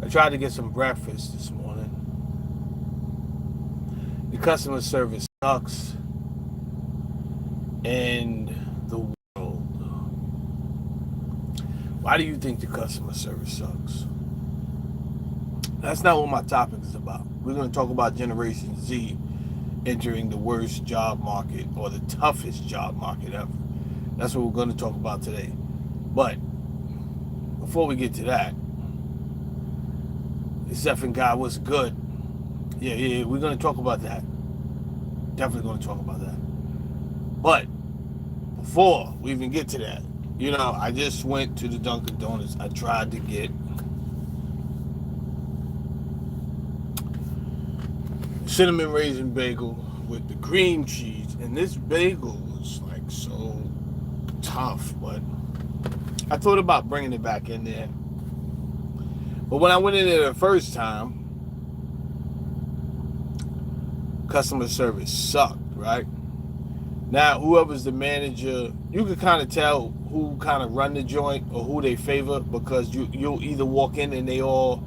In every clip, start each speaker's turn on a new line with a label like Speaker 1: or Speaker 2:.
Speaker 1: I tried to get some breakfast this morning. The customer service sucks in the world. Why do you think the customer service sucks? That's not what my topic is about. We're going to talk about Generation Z entering the worst job market or the toughest job market ever. That's what we're going to talk about today. But before we get to that, Stephen God, what's good? Yeah, we're going to talk about that. Definitely going to talk about that. But before we even get to that, I just went to the Dunkin' Donuts. I tried to get cinnamon raisin bagel with the cream cheese, and this bagel was like so tough, but I thought about bringing it back in there. But when I went in there the first time, customer service sucked, right? Now, whoever's the manager, you can kind of tell who kind of run the joint or who they favor, because you'll either walk in and they all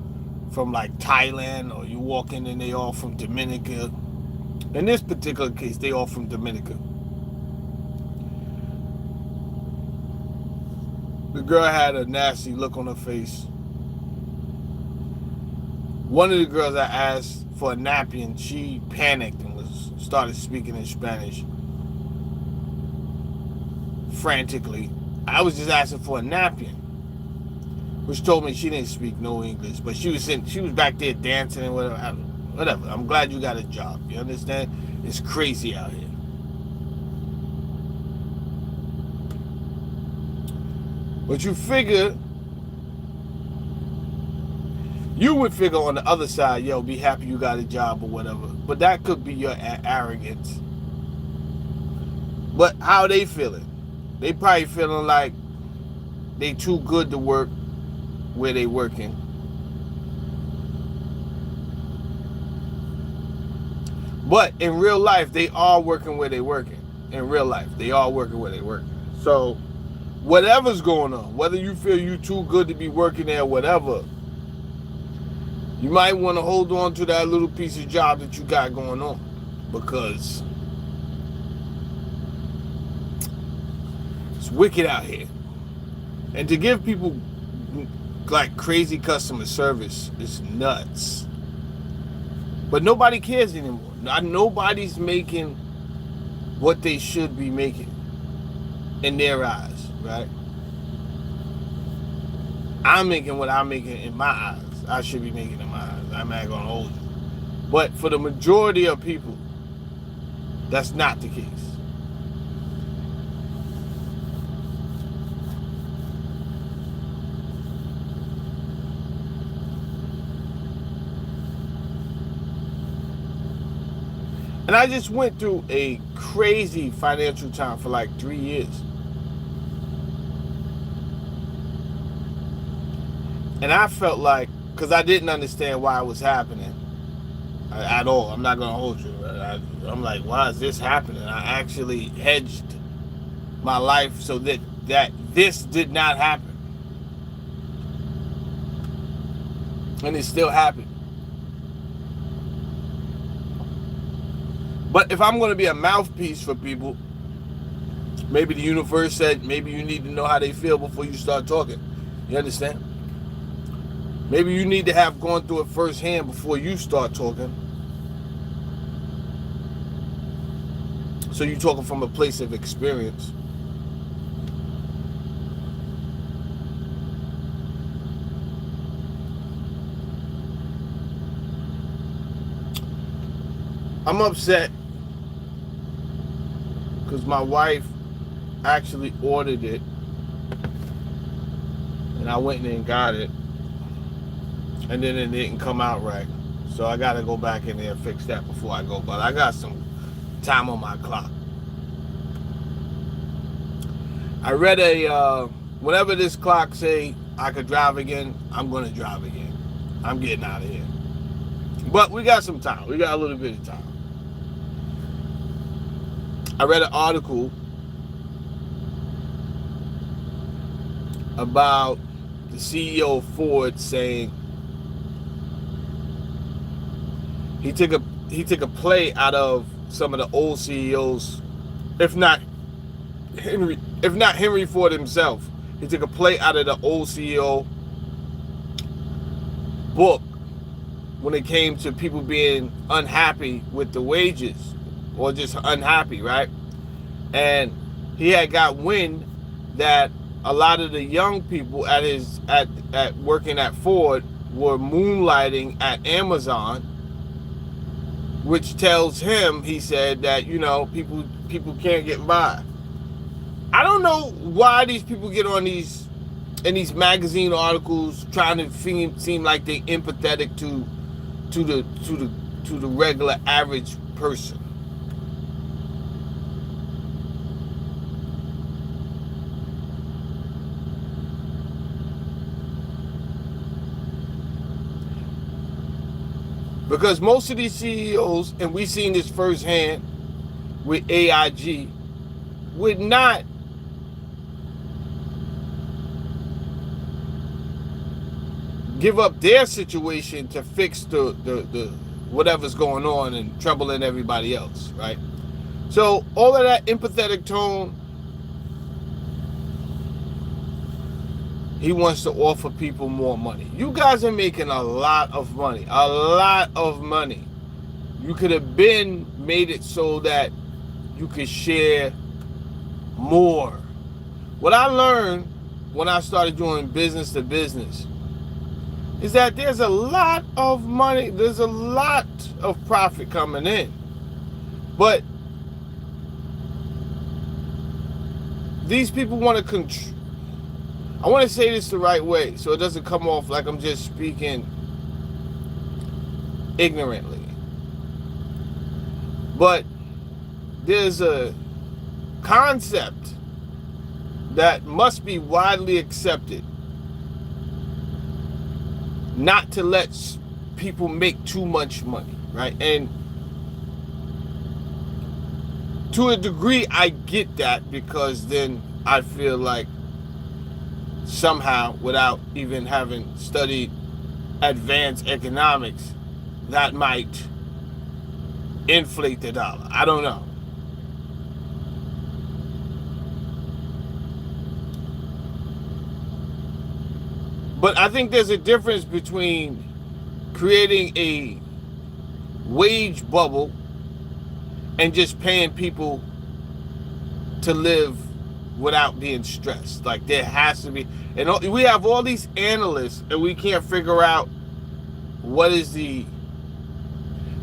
Speaker 1: from like Thailand, or you walk in and they all from Dominica. In this particular case, they all from Dominica. The girl had a nasty look on her face. One of the girls I asked for a napkin, she panicked and started speaking in Spanish frantically. I was just asking for a napkin, which told me she didn't speak no English, but she was back there dancing and whatever. I'm glad you got a job. You understand? It's crazy out here. But you would figure on the other side, yo, be happy you got a job or whatever. But that could be your arrogance. But how they feeling? They probably feeling like they too good to work where they working. But in real life, they are working where they working. In real life, they are working where they working. So whatever's going on, whether you feel you too good to be working there or whatever, you might want to hold on to that little piece of job that you got going on, because it's wicked out here. And to give people like crazy customer service is nuts. But nobody cares anymore. Nobody's making what they should be making in their eyes, right? I'm making what I'm making in my eyes. I should be making in my eyes. I'm not gonna hold you. But for the majority of people, that's not the case. And I just went through a crazy financial time for like 3 years. And I felt like, because I didn't understand why it was happening at all. I'm not going to hold you. I'm like, why is this happening? I actually hedged my life so that this did not happen. And it still happened. But if I'm going to be a mouthpiece for people, maybe the universe said, maybe you need to know how they feel before you start talking. You understand? Maybe you need to have gone through it firsthand before you start talking. So you're talking from a place of experience. I'm upset because my wife actually ordered it, and I went in and got it, and then it didn't come out right. So I got to go back in there and fix that before I go. But I got some time on my clock. I read whenever this clock say I could drive again, I'm going to drive again. I'm getting out of here. But we got some time. We got a little bit of time. I read an article about the CEO of Ford saying He took a play out of some of the old CEOs, if not Henry Ford himself. He took a play out of the old CEO book when it came to people being unhappy with the wages or just unhappy, right? And he had got wind that a lot of the young people at working at Ford were moonlighting at Amazon, which tells him, he said, that people can't get by. I don't know why these people get on these in these magazine articles trying to seem like they empathetic to the regular average person. Because most of these CEOs, and we've seen this firsthand with AIG, would not give up their situation to fix the whatever's going on and troubling everybody else, right? So all of that empathetic tone, he wants to offer people more money. You guys are making a lot of money. A lot of money. You could have been made it so that you could share more. What I learned when I started doing business to business is that there's a lot of money, there's a lot of profit coming in. But these people want to control. I want to say this the right way so it doesn't come off like I'm just speaking ignorantly. But there's a concept that must be widely accepted, not to let people make too much money, right? And to a degree, I get that, because then I feel like somehow, without even having studied advanced economics, that might inflate the dollar. I don't know. But I think there's a difference between creating a wage bubble and just paying people to live without being stressed. Like, there has to be, and we have all these analysts and we can't figure out what is the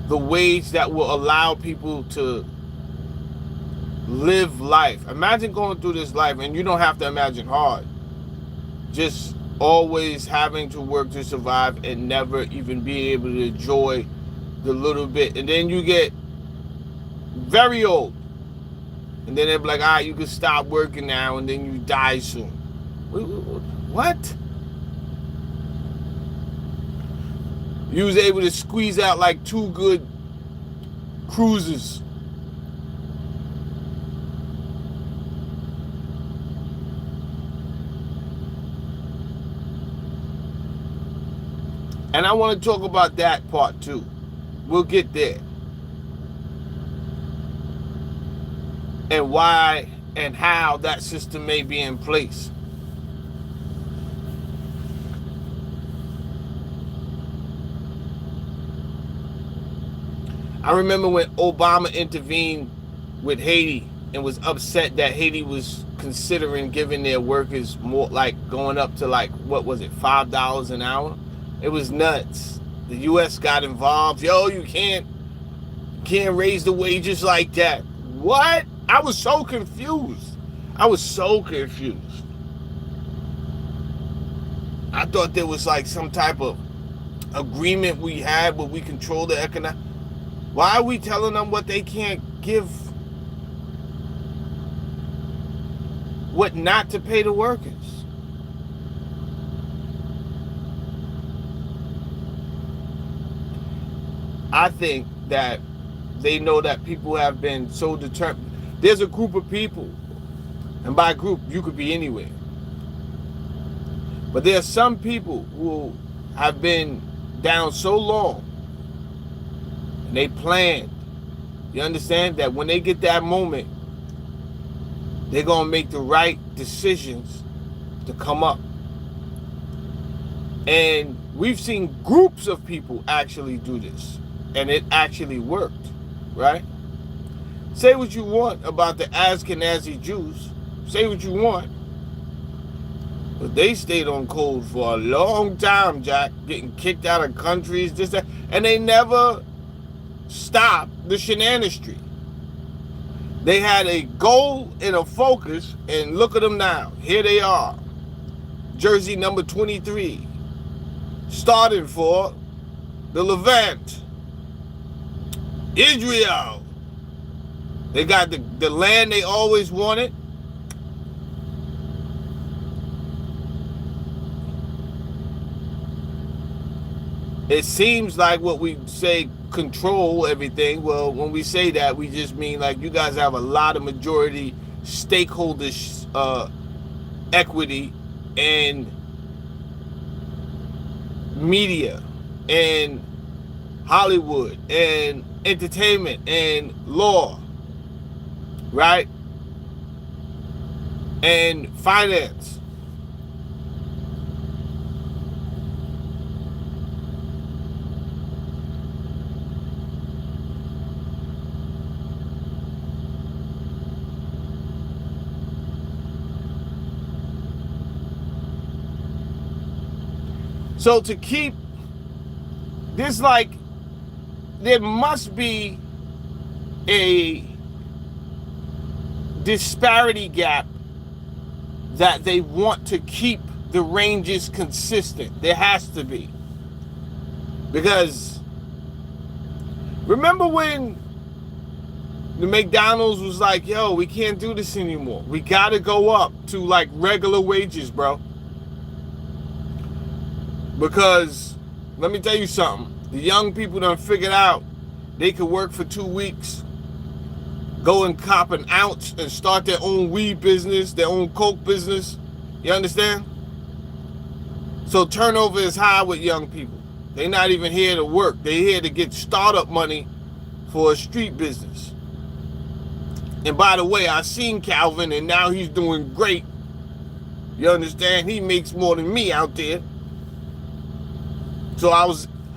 Speaker 1: wage that will allow people to live life. Imagine going through this life, and you don't have to imagine hard, just always having to work to survive and never even being able to enjoy the little bit. And then you get very old, and then they're like, all right, you can stop working now, and then you die soon. What? You was able to squeeze out like 2 good cruises. And I want to talk about that part too. We'll get there. And why and how that system may be in place. I remember when Obama intervened with Haiti and was upset that Haiti was considering giving their workers more, like going up to like, what was it, $5 an hour? It was nuts. The U.S. got involved. Yo, you can't raise the wages like that. What? I was so confused. I thought there was like some type of agreement we had where we control the economic. Why are we telling them what they can't give, what not to pay the workers? I think that they know that people have been so determined. There's a group of people, and by group, you could be anywhere. But there are some people who have been down so long And they planned. You understand that when they get that moment, they're going to make the right decisions to come up. And we've seen groups of people actually do this. And it actually worked, right? Say what you want about the Ashkenazi Jews. Say what you want. But they stayed on code for a long time, Jack. Getting kicked out of countries, this, that. And they never stopped the shenanigans. They had a goal and a focus, and look at them now. Here they are. Jersey number 23. Starting for the Levant. Israel. They got the land they always wanted. It seems like what we say, control everything. Well, when we say that, we just mean like you guys have a lot of majority stakeholders equity in media and Hollywood and entertainment and law, right? And finance. So to keep this, like, there must be a disparity gap that they want to keep the ranges consistent. There has to be. Because remember when the McDonald's was like, yo, we can't do this anymore. We got to go up to like regular wages, bro. Because, let me tell you something. The young people done figured out they could work for 2 weeks, go and cop an ounce and start their own weed business, their own coke business. You understand? So turnover is high with young people. They're not even here to work. They're here to get startup money for a street business. And by the way, I seen Calvin and now he's doing great. You understand? He makes more than me out there. So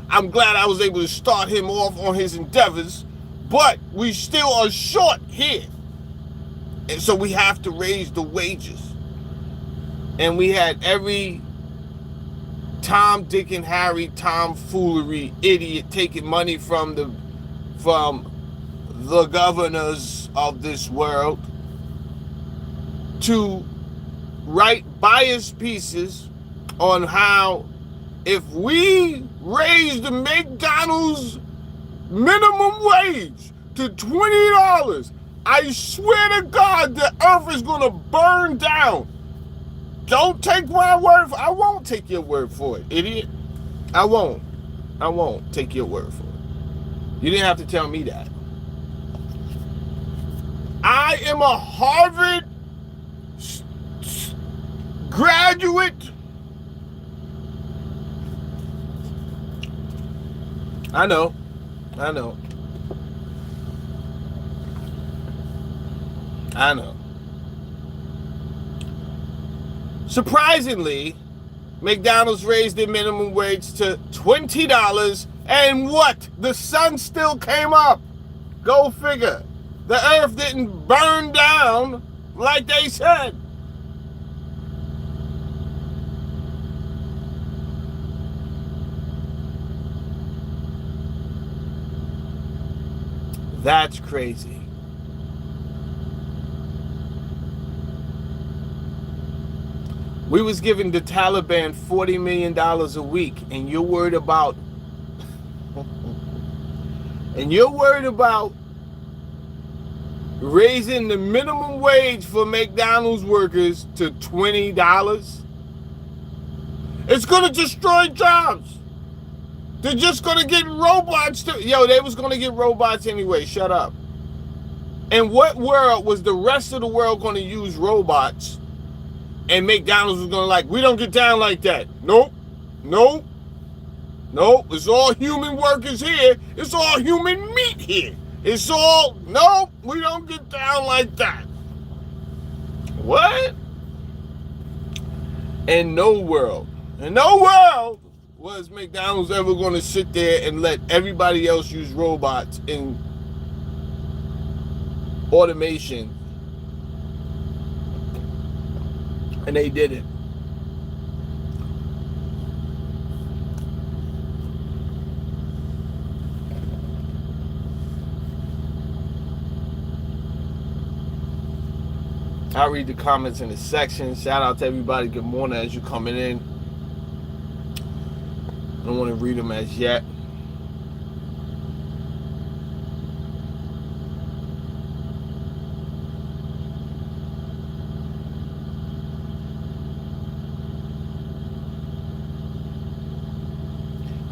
Speaker 1: I'm glad I was able to start him off on his endeavors, but we still are short here. And so we have to raise the wages. And we had every Tom, Dick, and Harry tomfoolery idiot taking money from the governors of this world to write biased pieces on how if we raise the McDonald's minimum wage to $20, I swear to God the earth is going to burn down. Don't take my word for it. I won't take your word for it, idiot. I won't take your word for it. You didn't have to tell me that. I am a Harvard graduate. I know. Surprisingly, McDonald's raised their minimum wage to $20, and what? The sun still came up. Go figure. The earth didn't burn down like they said. That's crazy. We was giving the Taliban $40 million a week, and you're worried about raising the minimum wage for McDonald's workers to $20. It's gonna destroy jobs. They're just going to get robots to... Yo, they was going to get robots anyway. Shut up. And what world was the rest of the world going to use robots? And McDonald's was going to like, we don't get down like that. Nope. Nope, it's all human workers here. It's all human meat here. It's all, nope, we don't get down like that. What? In no world was McDonald's ever going to sit there and let everybody else use robots in automation. And they did it. I'll read the comments in the section. Shout out to everybody. Good morning as you're coming in. I don't want to read them as yet.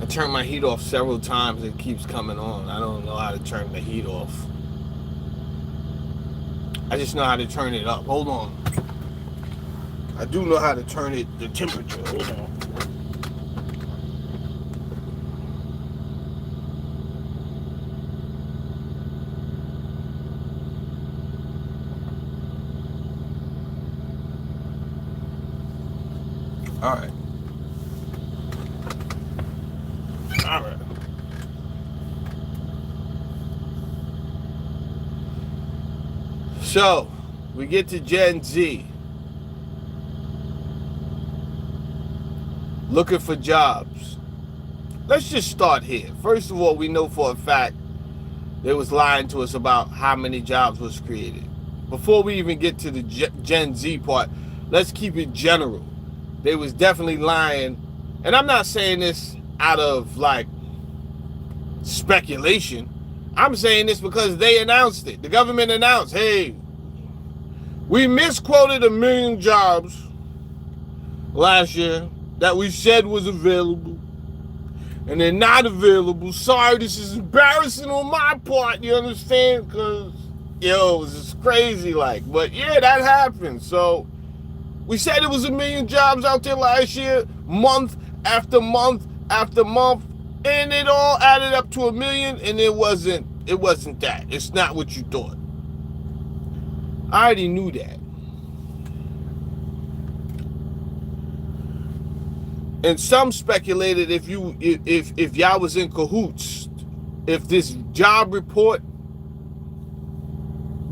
Speaker 1: I turned my heat off several times. It keeps coming on. I don't know how to turn the heat off. I just know how to turn it up. Hold on. I do know how to turn it, the temperature. Hold on. All right. All right. So, we get to Gen Z. Looking for jobs. Let's just start here. First of all, we know for a fact they was lying to us about how many jobs was created. Before we even get to the Gen Z part, let's keep it general. They was definitely lying. And I'm not saying this out of like speculation. I'm saying this because they announced it. The government announced, hey, we misquoted 1 million jobs last year that we said was available. And they're not available. Sorry, this is embarrassing on my part, you understand? Because, yo, this is crazy, like. But, yeah, that happened. So, we said it was 1 million jobs out there last year, month after month after month. And it all added up to 1 million, and it wasn't that. It's not what you thought. I already knew that. And some speculated if y'all was in cahoots, if this job report,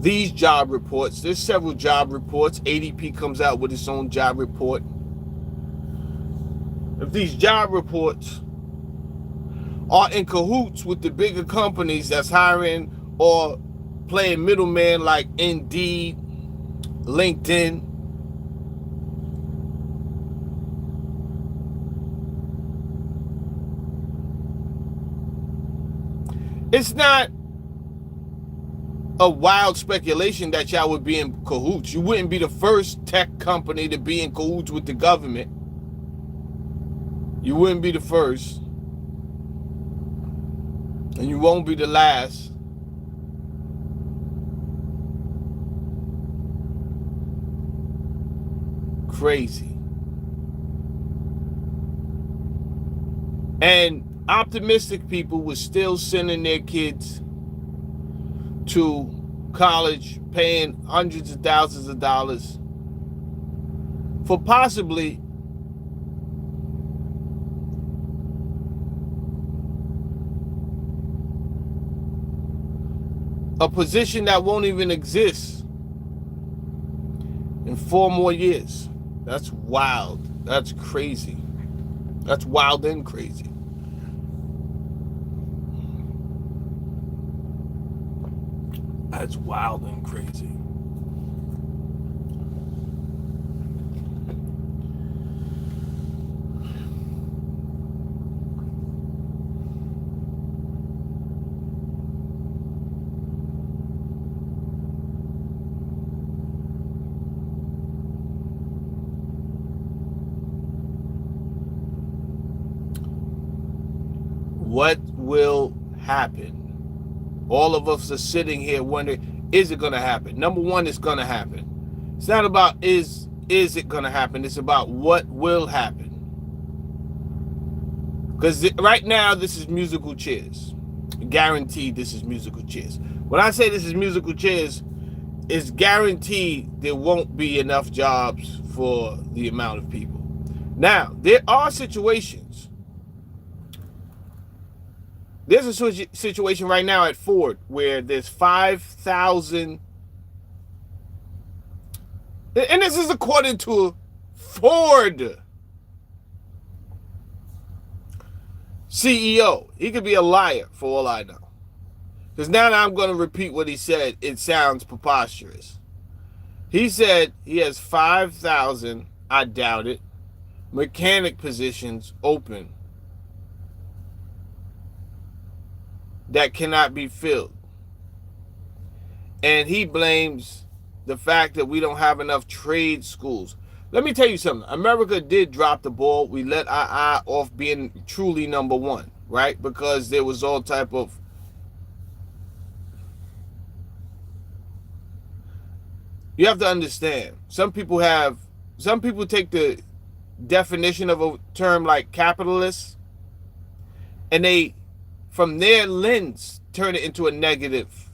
Speaker 1: these job reports, there's several job reports. ADP comes out with its own job report. If these job reports are in cahoots with the bigger companies that's hiring or playing middleman like Indeed, LinkedIn, it's not a wild speculation that y'all would be in cahoots. You wouldn't be the first tech company to be in cahoots with the government. You wouldn't be the first. And you won't be the last. Crazy. And optimistic people were still sending their kids to college, paying hundreds of thousands of dollars for possibly a position that won't even exist in 4 more years. That's wild. That's crazy. That's wild and crazy. That's wild and crazy. What will happen? All of us are sitting here wondering, is it going to happen? Number one, it's going to happen. It's not about is it going to happen? It's about what will happen. Because right now, this is musical chairs. Guaranteed this is musical chairs. When I say this is musical chairs, it's guaranteed there won't be enough jobs for the amount of people. Now, there are situations. There's a situation right now at Ford where there's 5,000, and this is according to Ford CEO. He could be a liar for all I know. Because now that I'm going to repeat what he said, it sounds preposterous. He said he has 5,000, I doubt it, mechanic positions open that cannot be filled. And he blames the fact that we don't have enough trade schools. Let me tell you something. America did drop the ball. We let our eye off being truly number one, right? Because there was all type of... You have to understand. Some people take the definition of a term like capitalist, and they, from their lens, turn it into a negative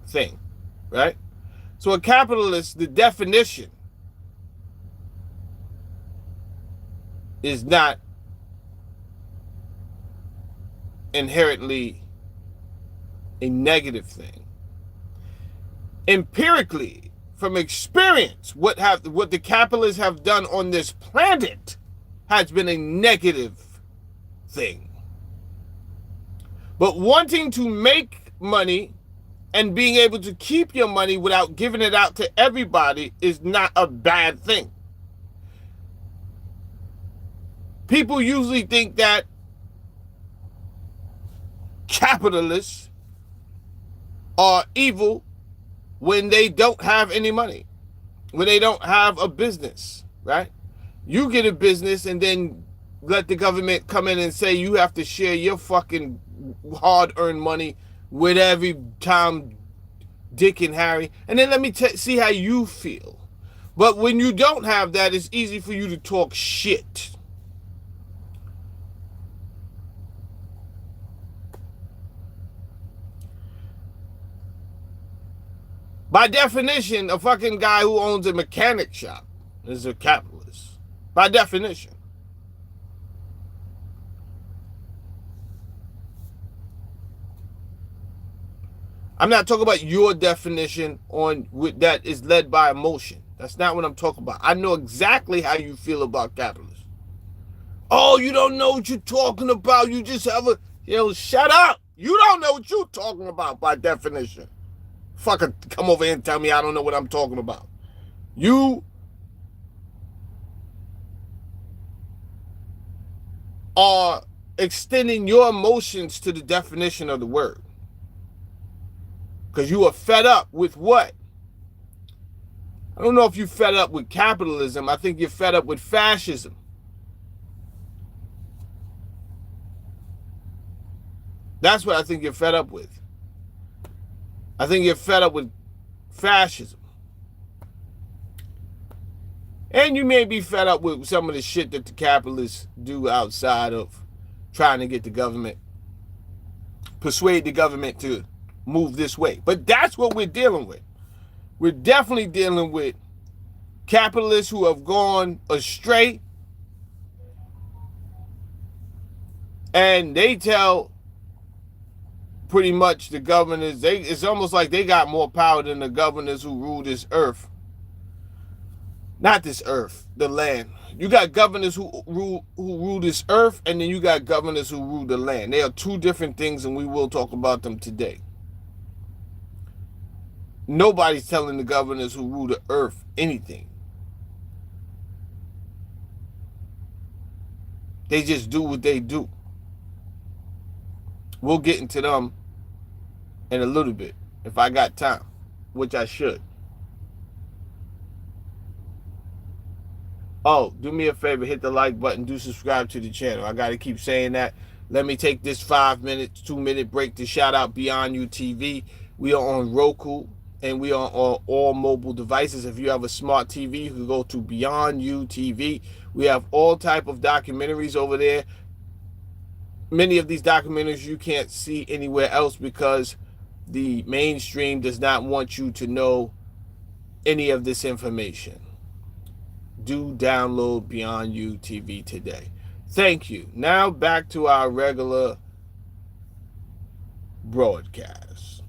Speaker 1: thing, right? So a capitalist, the definition is not inherently a negative thing. Empirically, from experience, what the capitalists have done on this planet has been a negative thing. But wanting to make money and being able to keep your money without giving it out to everybody is not a bad thing. People usually think that capitalists are evil when they don't have any money, when they don't have a business, right? You get a business and then let the government come in and say you have to share your fucking hard-earned money with every Tom, Dick, and Harry, and then let me see how you feel. But when you don't have that, it's easy for you to talk shit. By definition, a fucking guy who owns a mechanic shop is a capitalist. By definition. I'm not talking about your definition on that is led by emotion. That's not what I'm talking about. I know exactly how you feel about capitalism. Oh, you don't know what you're talking about. You just have a... Yo, shut up. You don't know what you're talking about by definition. Fucking come over here and tell me I don't know what I'm talking about. You are extending your emotions to the definition of the word. Because you are fed up with what? I don't know if you're fed up with capitalism. I think you're fed up with fascism. That's what I think you're fed up with. I think you're fed up with fascism. And you may be fed up with some of the shit that the capitalists do outside of trying to get the government, persuade the government to move this way. But that's what we're dealing with. We're definitely dealing with capitalists who have gone astray. And they tell pretty much the governors, it's almost like they got more power than the governors who rule this earth. Not this earth, the land. You got governors who rule this earth, and then you got governors who rule the land. They are two different things, and we will talk about them today. Nobody's telling the governors who rule the earth anything. They just do what they do. We'll get into them in a little bit, if I got time, which I should. Oh, do me a favor, hit the like button, do subscribe to the channel. I got to keep saying that. Let me take this 5-minute, 2-minute break to shout out Beyond You TV. We are on Roku, and we are on all mobile devices. If you have a smart TV, you can go to Beyond You TV. We have all type of documentaries over there. many of these documentaries you can't see anywhere else because the mainstream does not want you to know any of this information. Do download Beyond You TV today. Thank you. Now back to our regular broadcast.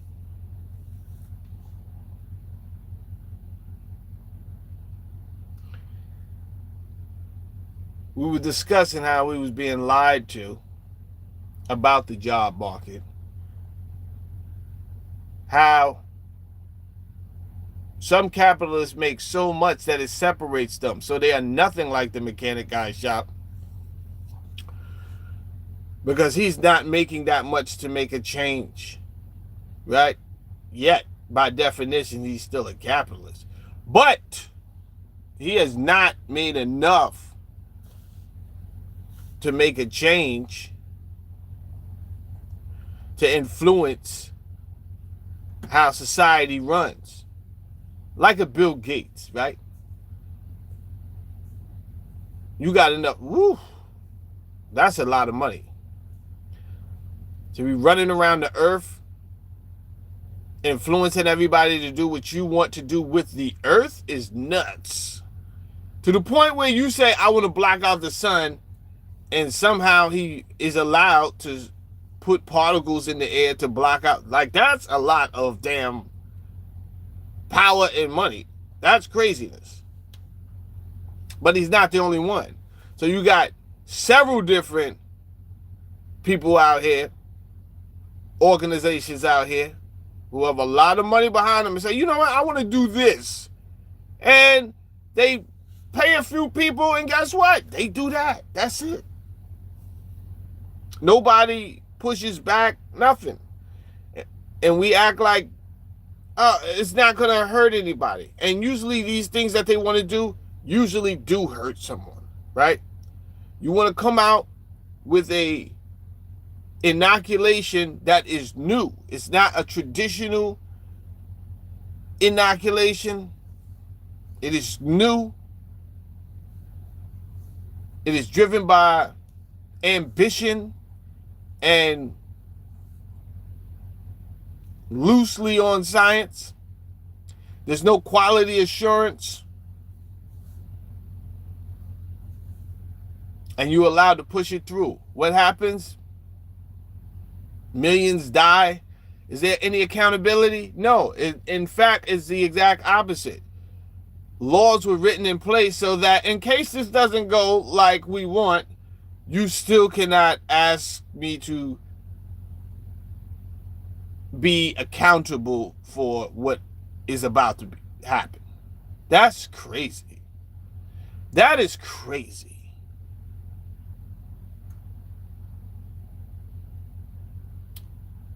Speaker 1: We were discussing how we was being lied to about the job market. How some capitalists make so much that it separates them. So they are nothing like the mechanic guy's shop. Because he's not making that much to make a change. Right? Yet, by definition, he's still a capitalist. But he has not made enough to make a change to influence how society runs. Like a Bill Gates, right? You got enough, that's a lot of money. To be running around the earth, influencing everybody to do what you want to do with the earth is nuts. To the point where you say, I want to block out the sun, and somehow he is allowed to put particles in the air to block out. Like, that's a lot of damn power and money. That's craziness. But he's not the only one. So you got several different people out here, organizations out here, who have a lot of money behind them and say, you know what, I want to do this. And they pay a few people, and guess what? They do that. That's it. Nobody pushes back, nothing. And we act like it's not going to hurt anybody. And usually these things that they want to do usually do hurt someone, right? You want to come out with a inoculation that is new. It's not a traditional inoculation. It is new. It is driven by ambition and loosely on science. There's no quality assurance. And you're allowed to push it through. What happens? Millions die. Is there any accountability? No. In fact, it's the exact opposite. Laws were written in place so that in case this doesn't go like we want, you still cannot ask me to be accountable for what is about to happen. That's crazy. That is crazy.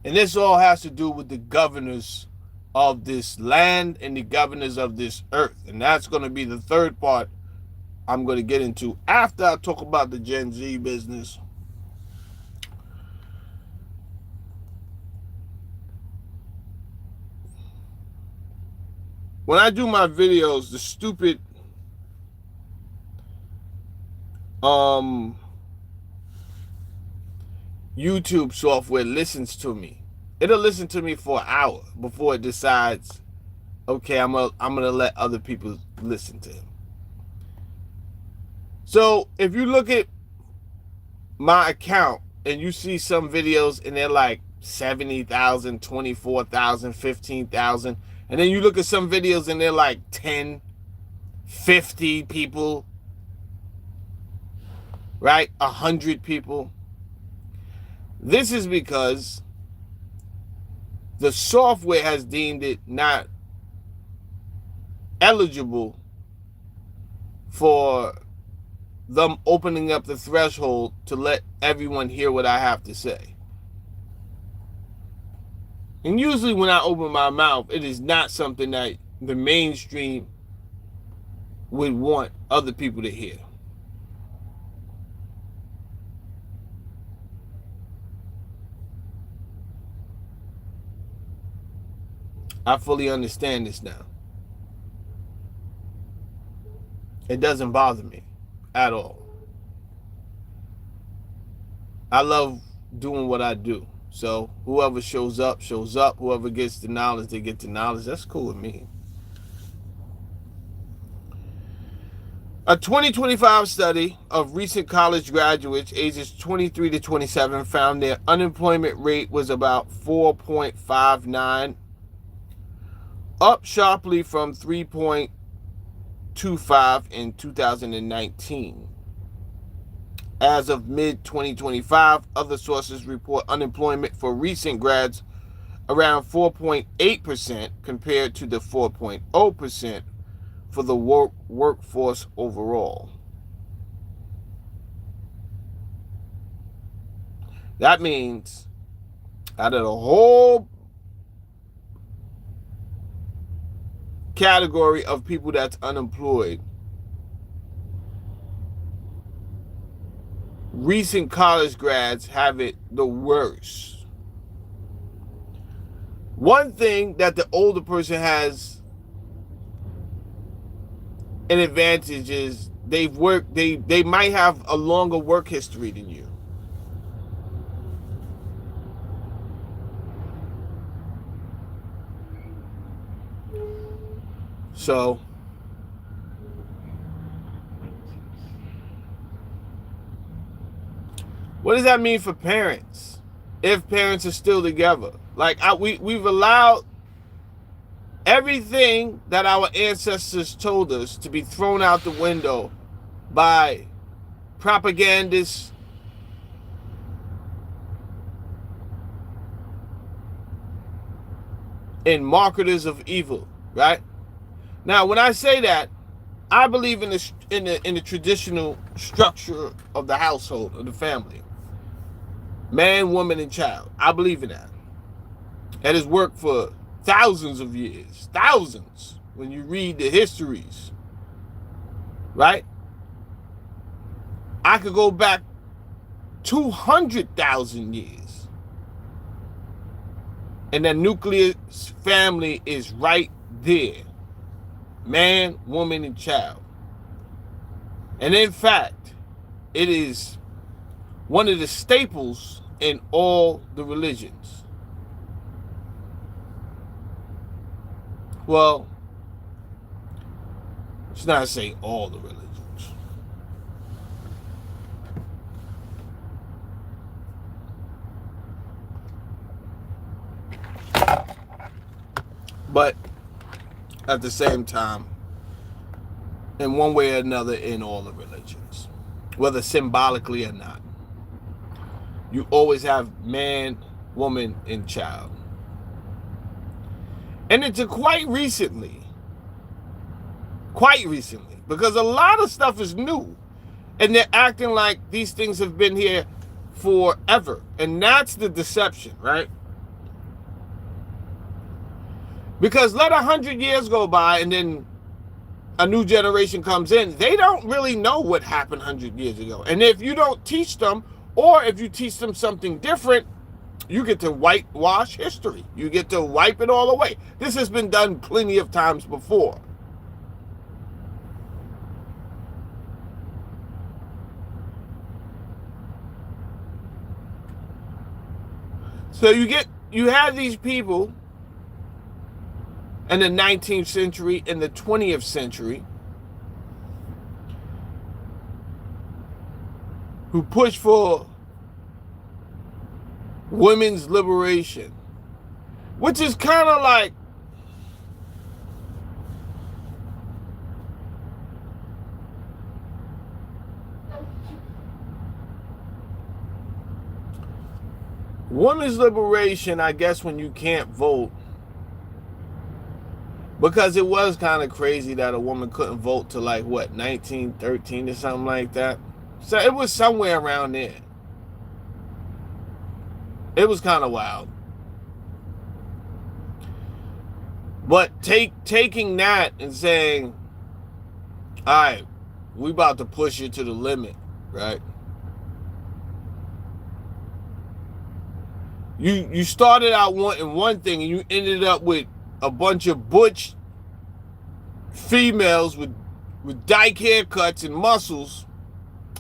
Speaker 1: And this all has to do with the governors of this land and the governors of this earth. And that's going to be the third part I'm going to get into after I talk about the Gen Z business. When I do my videos, the stupid YouTube software listens to me. It'll listen to me for an hour before it decides, okay, I'm gonna let other people listen to him. So if you look at my account and you see some videos and they're like 70,000, 24,000, 15,000, and then you look at some videos and they're like 10, 50 people, right? 100 people. This is because the software has deemed it not eligible for them opening up the threshold to let everyone hear what I have to say. And usually when I open my mouth, it is not something that the mainstream would want other people to hear. I fully understand this now. It doesn't bother me at all. I love doing what I do. So whoever shows up, shows up. Whoever gets the knowledge, they get the knowledge. That's cool with me. A 2025 study of recent college graduates ages 23 to 27 found their unemployment rate was about 4.59, up sharply from 3.25 in 2019. As of mid-2025, other sources report unemployment for recent grads around 4.8% compared to the 4.0% for the workforce overall. That means out of the whole category of people that's unemployed, recent college grads have it the worst. One thing that the older person has an advantage is they've worked, they might have a longer work history than you. So what does that mean for parents? If parents are still together, like we've allowed everything that our ancestors told us to be thrown out the window by propagandists and marketers of evil, right? Now, when I say that, I believe in the traditional structure of the household, of the family. Man, woman, and child. I believe in that. That has worked for thousands of years. Thousands. When you read the histories. Right? I could go back 200,000 years. And that nuclear family is right there. Man, woman, and child. And in fact, it is one of the staples in all the religions. Well, it's not saying all the religions. But at the same time, in one way or another, in all the religions, whether symbolically or not, you always have man, woman, and child. And it's quite recently, because a lot of stuff is new, and they're acting like these things have been here forever. And that's the deception, right? Because let 100 years go by and then a new generation comes in, they don't really know what happened 100 years ago. And if you don't teach them, or if you teach them something different, you get to whitewash history. You get to wipe it all away. This has been done plenty of times before. So you have these people in the 19th century, in the 20th century, who push for women's liberation, which is kind of like women's liberation, I guess, when you can't vote. Because it was kind of crazy that a woman couldn't vote till like, what, 1913 or something like that. So it was somewhere around there. It was kind of wild. But taking that and saying, all right, we about to push it to the limit, right? You started out wanting one thing and you ended up with a bunch of butch females with dyke haircuts and muscles.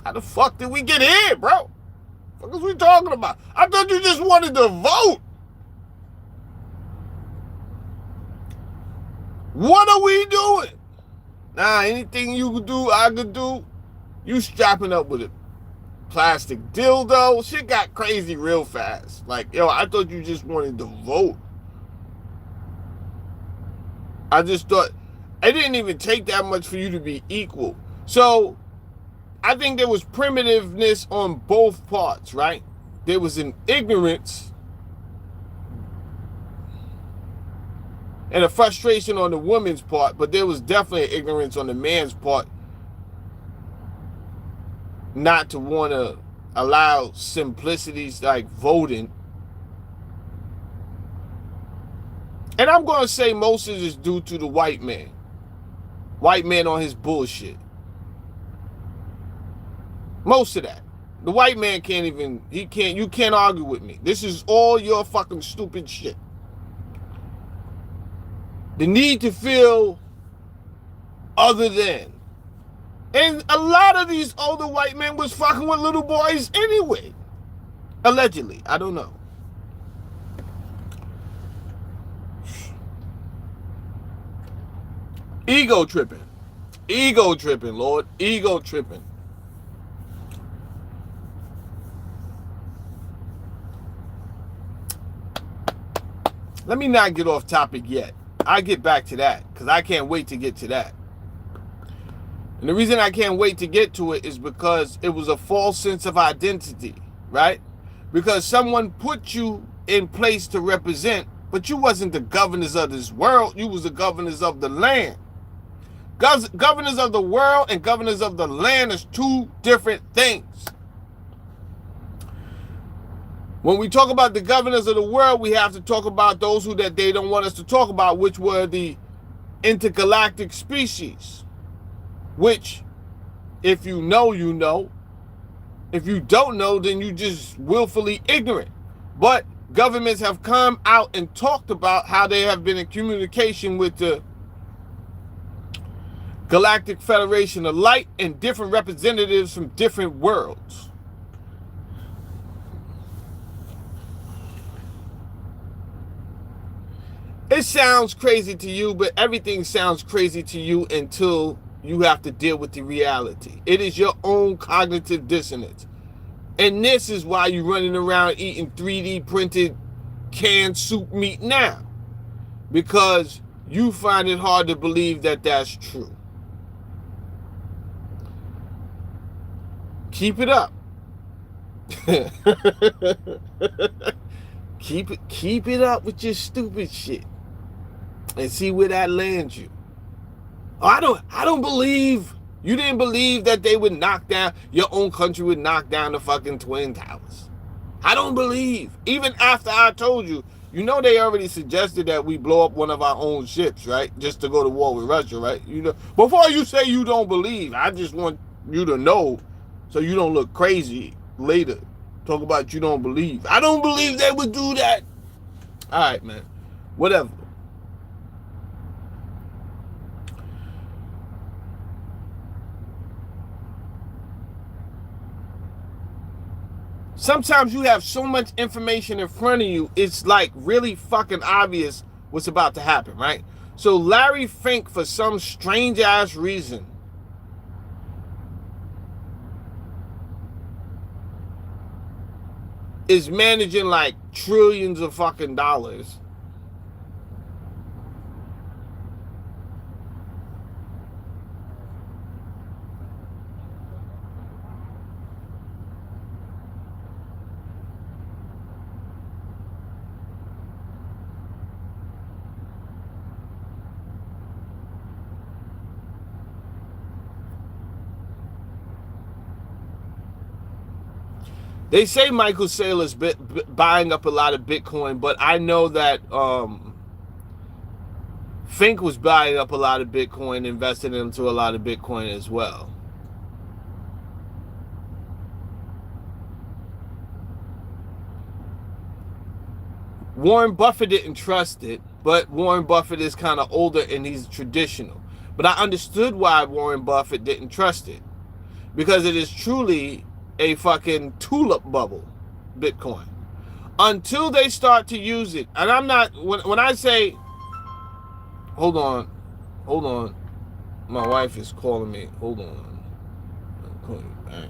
Speaker 1: How the fuck did we get here, bro? What are we talking about? I thought you just wanted to vote. What are we doing? Nah, anything you could do, I could do. You strapping up with a plastic dildo. Shit got crazy real fast. Like, yo, I thought you just wanted to vote. I just thought it didn't even take that much for you to be equal. So I think there was primitiveness on both parts, right? There was an ignorance and a frustration on the woman's part, but there was definitely ignorance on the man's part not to want to allow simplicities like voting. And I'm going to say most of this due to the white man. White man on his bullshit. Most of that. The white man can't even, you can't argue with me. This is all your fucking stupid shit. The need to feel other than. And a lot of these older white men was fucking with little boys anyway. Allegedly. I don't know. Ego tripping. Ego tripping, Lord. Ego tripping. Let me not get off topic yet. I'll get back to that because I can't wait to get to that. And the reason I can't wait to get to it is because it was a false sense of identity, right? Because someone put you in place to represent, but you wasn't the governors of this world. You was the governors of the land. Governors of the world and governors of the land is two different things. When we talk about the governors of the world, we have to talk about those who that they don't want us to talk about, which were the intergalactic species. Which, if you know, you know. If you don't know, then you just willfully ignorant. But governments have come out and talked about how they have been in communication with the Galactic Federation of Light and different representatives from different worlds. It sounds crazy to you, but everything sounds crazy to you until you have to deal with the reality. It is your own cognitive dissonance. And this is why you're running around eating 3D printed canned soup meat now. Because you find it hard to believe that that's true. Keep it up. Keep it up with your stupid shit. And see where that lands you. I don't believe you didn't believe that they would knock down, your own country would knock down the fucking Twin Towers. I don't believe. Even after I told you, you know they already suggested that we blow up one of our own ships, right? Just to go to war with Russia, right? You know, before you say you don't believe, I just want you to know so you don't look crazy later. Talk about you don't believe. I don't believe they would do that. All right, man. Whatever. Sometimes you have so much information in front of you, it's like really fucking obvious what's about to happen, right? So Larry Fink, for some strange ass reason, is managing like trillions of fucking dollars. They say Michael Saylor's buying up a lot of Bitcoin, but I know that Fink was buying up a lot of Bitcoin, investing into a lot of Bitcoin as well. Warren Buffett didn't trust it, but Warren Buffett is kind of older and he's traditional. But I understood why Warren Buffett didn't trust it. Because it is truly a fucking tulip bubble. Bitcoin. Until they start to use it. And I'm not, when I say, hold on, my wife is calling me. Hold on. I'm calling you back.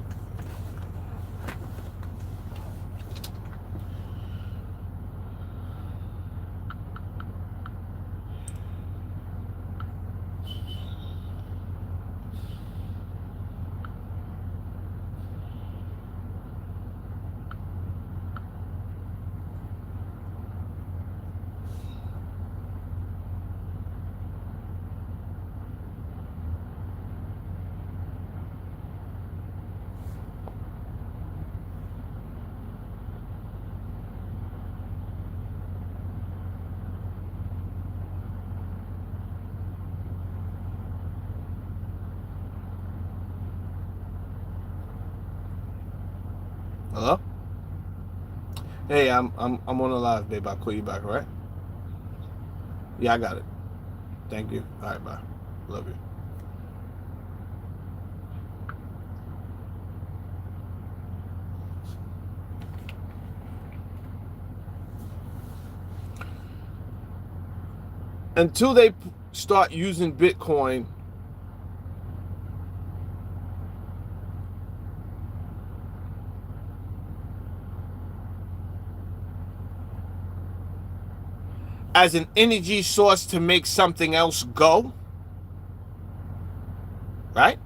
Speaker 1: Hello? Hey, I'm on the live, babe. I'll call you back, all right? Yeah, I got it. Thank you. All right, bye. Love you. Until they start using Bitcoin as an energy source to make something else go, right?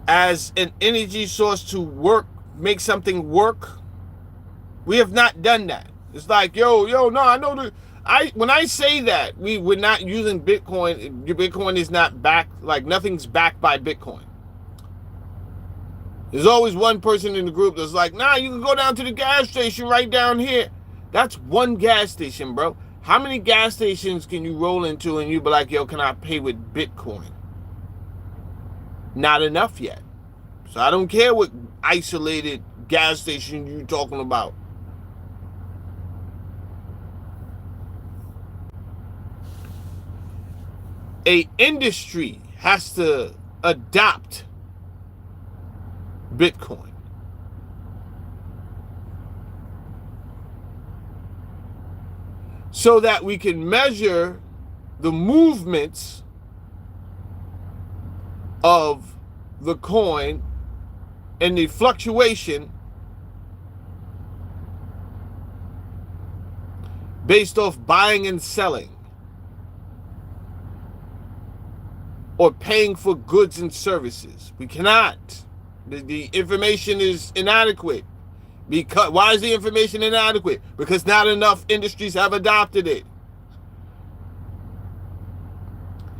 Speaker 1: As an energy source to work, make something work. We have not done that. It's like, no, I know that. When I say that we're not using Bitcoin, Bitcoin is not backed, like nothing's backed by Bitcoin. There's always one person in the group that's like, nah, you can go down to the gas station right down here. That's one gas station, bro. How many gas stations can you roll into and you be like, yo, can I pay with Bitcoin? Not enough yet. So I don't care what isolated gas station you're talking about. A industry has to adopt Bitcoin. So that we can measure the movements of the coin and the fluctuation based off buying and selling or paying for goods and services. We cannot. The information is inadequate. Because why is the information inadequate? Because not enough industries have adopted it.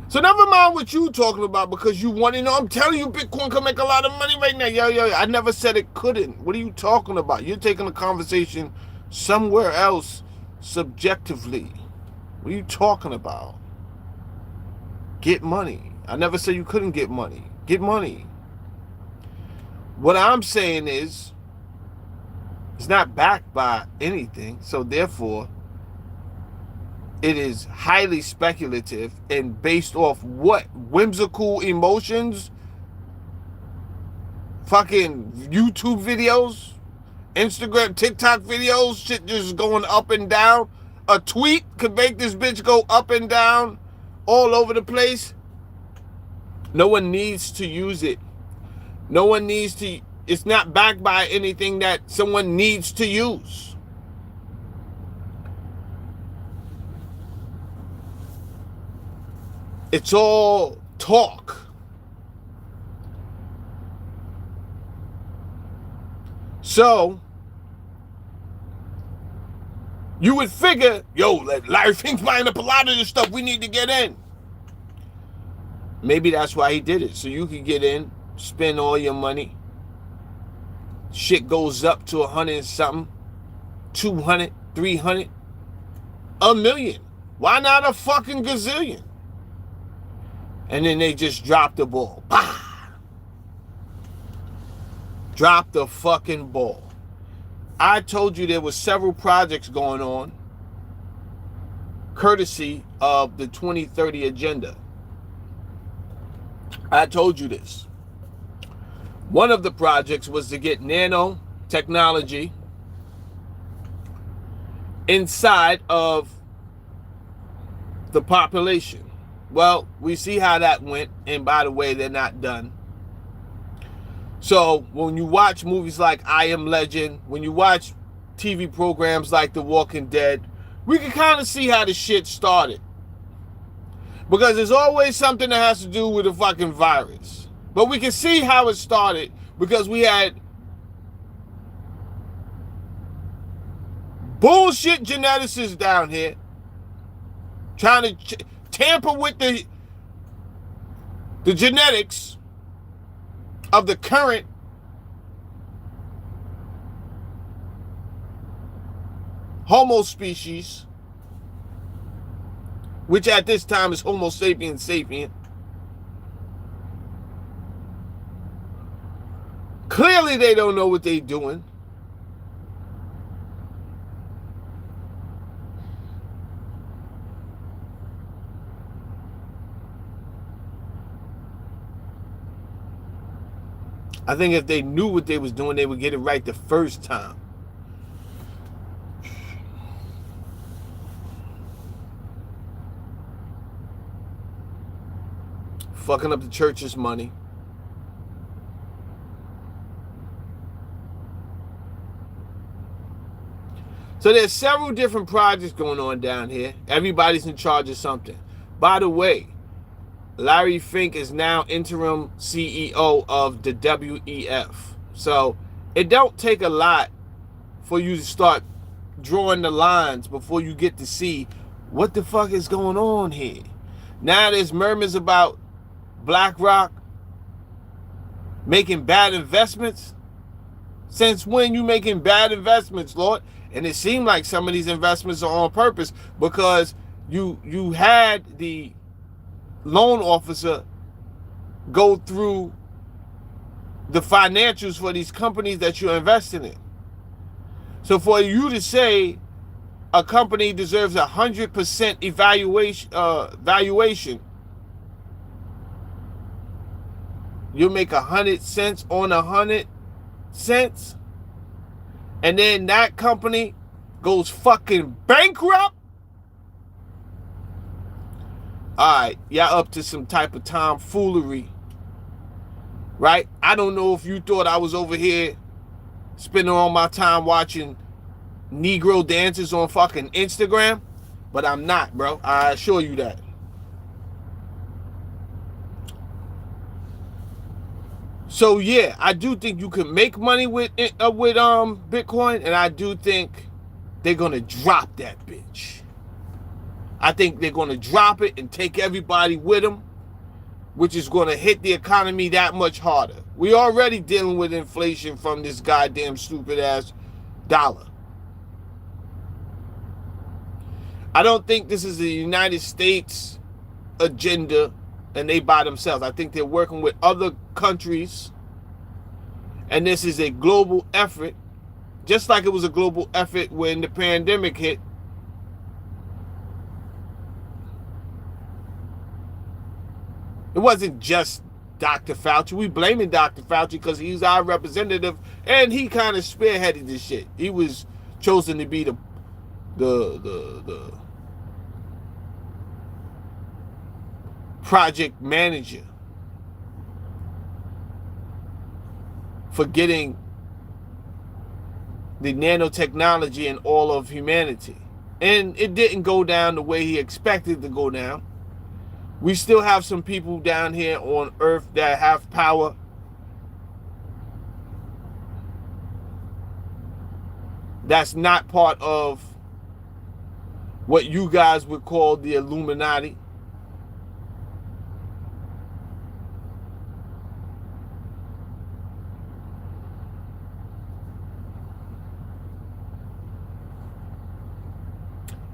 Speaker 1: So never mind what you talking about because you want to know. I'm telling you, Bitcoin can make a lot of money right now. Yo, I never said it couldn't. What are you talking about? You're taking the conversation somewhere else subjectively. What are you talking about? Get money. I never said you couldn't get money. Get money. What I'm saying is, it's not backed by anything, so therefore, it is highly speculative and based off what? Whimsical emotions? Fucking YouTube videos? Instagram, TikTok videos? Shit just going up and down? A tweet could make this bitch go up and down all over the place? No one needs to use it. No one needs to. It's not backed by anything that someone needs to use. It's all talk. So, you would figure, yo, Larry Fink's buying up a lot of this stuff. We need to get in. Maybe that's why he did it. So you could get in, spend all your money. Shit goes up to 100 and something, 200, 300, a million. Why not a fucking gazillion? And then they just drop the ball. Bah! Drop the fucking ball. I told you there were several projects going on, courtesy of the 2030 agenda. I told you this. One of the projects was to get Nano technology inside of the population. Well, we see how that went, and by the way, they're not done. So when you watch movies like I Am Legend, when you watch TV programs like The Walking Dead, we can kind of see how the shit started. Because there's always something that has to do with a fucking virus. But we can see how it started because we had bullshit geneticists down here trying to tamper with the genetics of the current Homo species, which at this time is Homo sapiens sapien. Clearly they don't know what they're doing. I think if they knew what they was doing, they would get it right the first time. Fucking up the church's money. So there's several different projects going on down here. Everybody's in charge of something. By the way, Larry Fink is now interim CEO of the WEF. So it don't take a lot for you to start drawing the lines before you get to see what the fuck is going on here. Now there's murmurs about BlackRock making bad investments. Since when you making bad investments, Lord? And it seemed like some of these investments are on purpose because you had the loan officer go through the financials for these companies that you're investing in. So for you to say a company deserves 100% valuation, you make 100 cents on 100 cents, and then that company goes fucking bankrupt. Alright, y'all up to some type of tomfoolery, right? I don't know if you thought I was over here spending all my time watching Negro dances on fucking Instagram, but I'm not, bro. I assure you that. So yeah, I do think you can make money with Bitcoin, and I do think they're gonna drop that bitch. I think they're going to drop it and take everybody with them, which is going to hit the economy that much harder. We already dealing with inflation from this goddamn stupid ass dollar. I don't think this is the United States agenda and they by themselves. I think they're working with other countries, and this is a global effort, just like it was a global effort when the pandemic hit. It wasn't just Dr. Fauci. We blaming Dr. Fauci because he's our representative, and he kind of spearheaded this shit. He was chosen to be the project manager for getting the nanotechnology in all of humanity. And it didn't go down the way he expected it to go down. We still have some people down here on Earth that have power. That's not part of what you guys would call the Illuminati.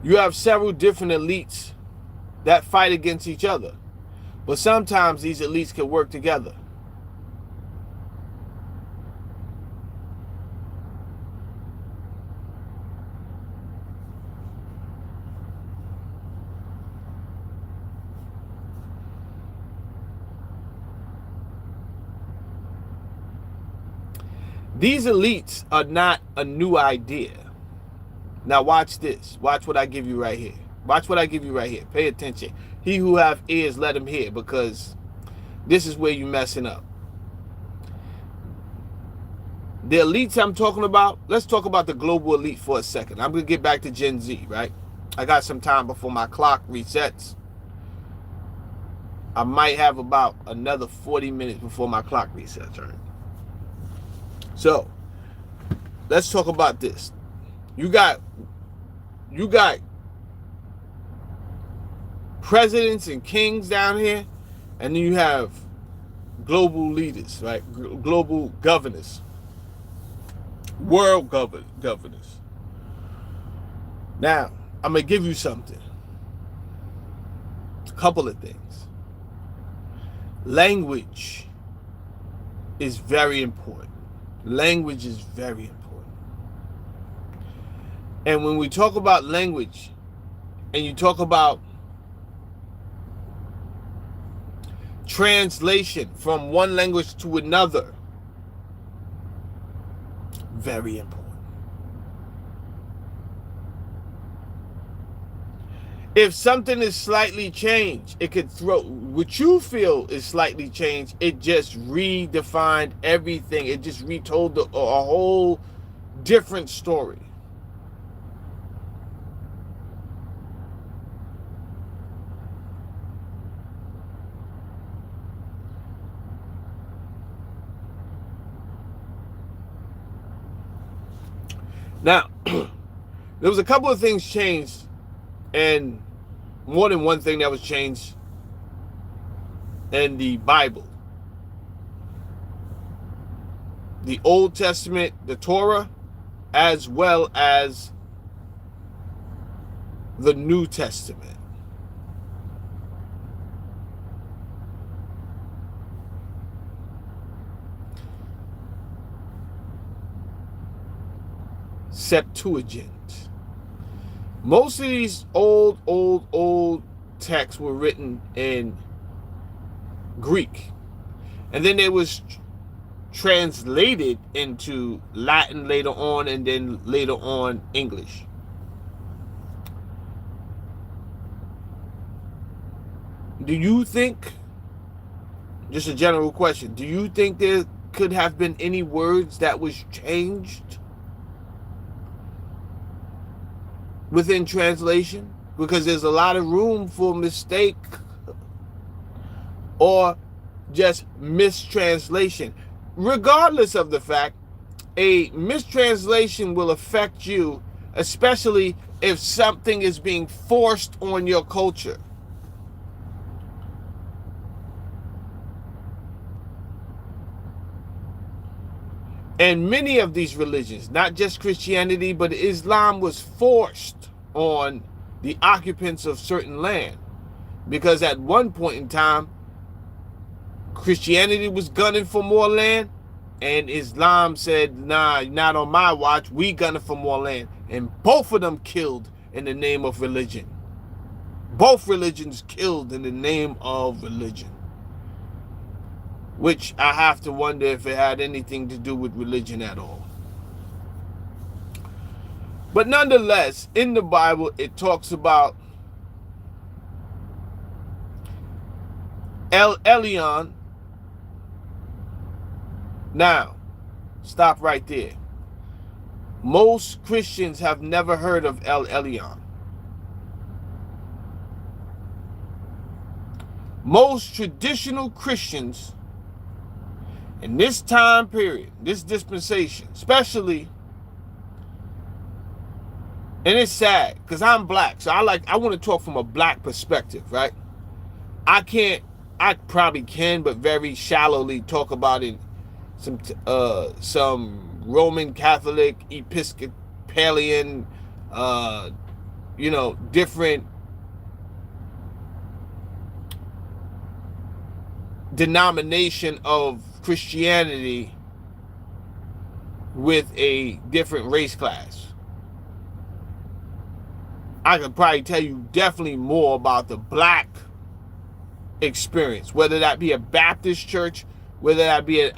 Speaker 1: You have several different elites that fight against each other. But sometimes these elites can work together. These elites are not a new idea. Now watch this. Watch what I give you right here. Watch what I give you right here. Pay attention. He who have ears, let him hear, because this is where you're messing up. The elites I'm talking about, let's talk about the global elite for a second. I'm going to get back to Gen Z, right? I got some time before my clock resets. I might have about another 40 minutes before my clock resets, right? So, let's talk about this. You got presidents and kings down here, and then you have global leaders, right? Global governors, world governors. Now, I'm gonna give you something. A couple of things. Language is very important. Language is very important. And when we talk about language, and you talk about translation from one language to another, very important. If something is slightly changed, it could throw what you feel is slightly changed. It just redefined everything. It just retold a whole different story. Now, there was a couple of things changed, and more than one thing that was changed in the Bible. The Old Testament, the Torah, as well as the New Testament. Septuagint. Most of these old texts were written in Greek, and then they was translated into Latin later on, and then later on English. Do you think, just a general question, do you think there could have been any words that was changed within translation? Because there's a lot of room for mistake or just mistranslation. Regardless of the fact, a mistranslation will affect you, especially if something is being forced on your culture. And many of these religions, not just Christianity, but Islam, was forced on the occupants of certain land. Because at one point in time, Christianity was gunning for more land, and Islam said, nah, not on my watch, we gunning for more land. And both of them killed in the name of religion. Both religions killed in the name of religion. Which I have to wonder if it had anything to do with religion at all. But nonetheless, in the Bible, it talks about El Elyon. Now, stop right there. Most Christians have never heard of El Elyon. Most traditional Christians in this time period, this dispensation, especially, and it's sad because I'm black, so I want to talk from a black perspective, right? I probably can, but very shallowly talk about it. Some Roman Catholic, Episcopalian, different denomination of Christianity with a different race class. I could probably tell you definitely more about the black experience, whether that be a Baptist church, whether that be an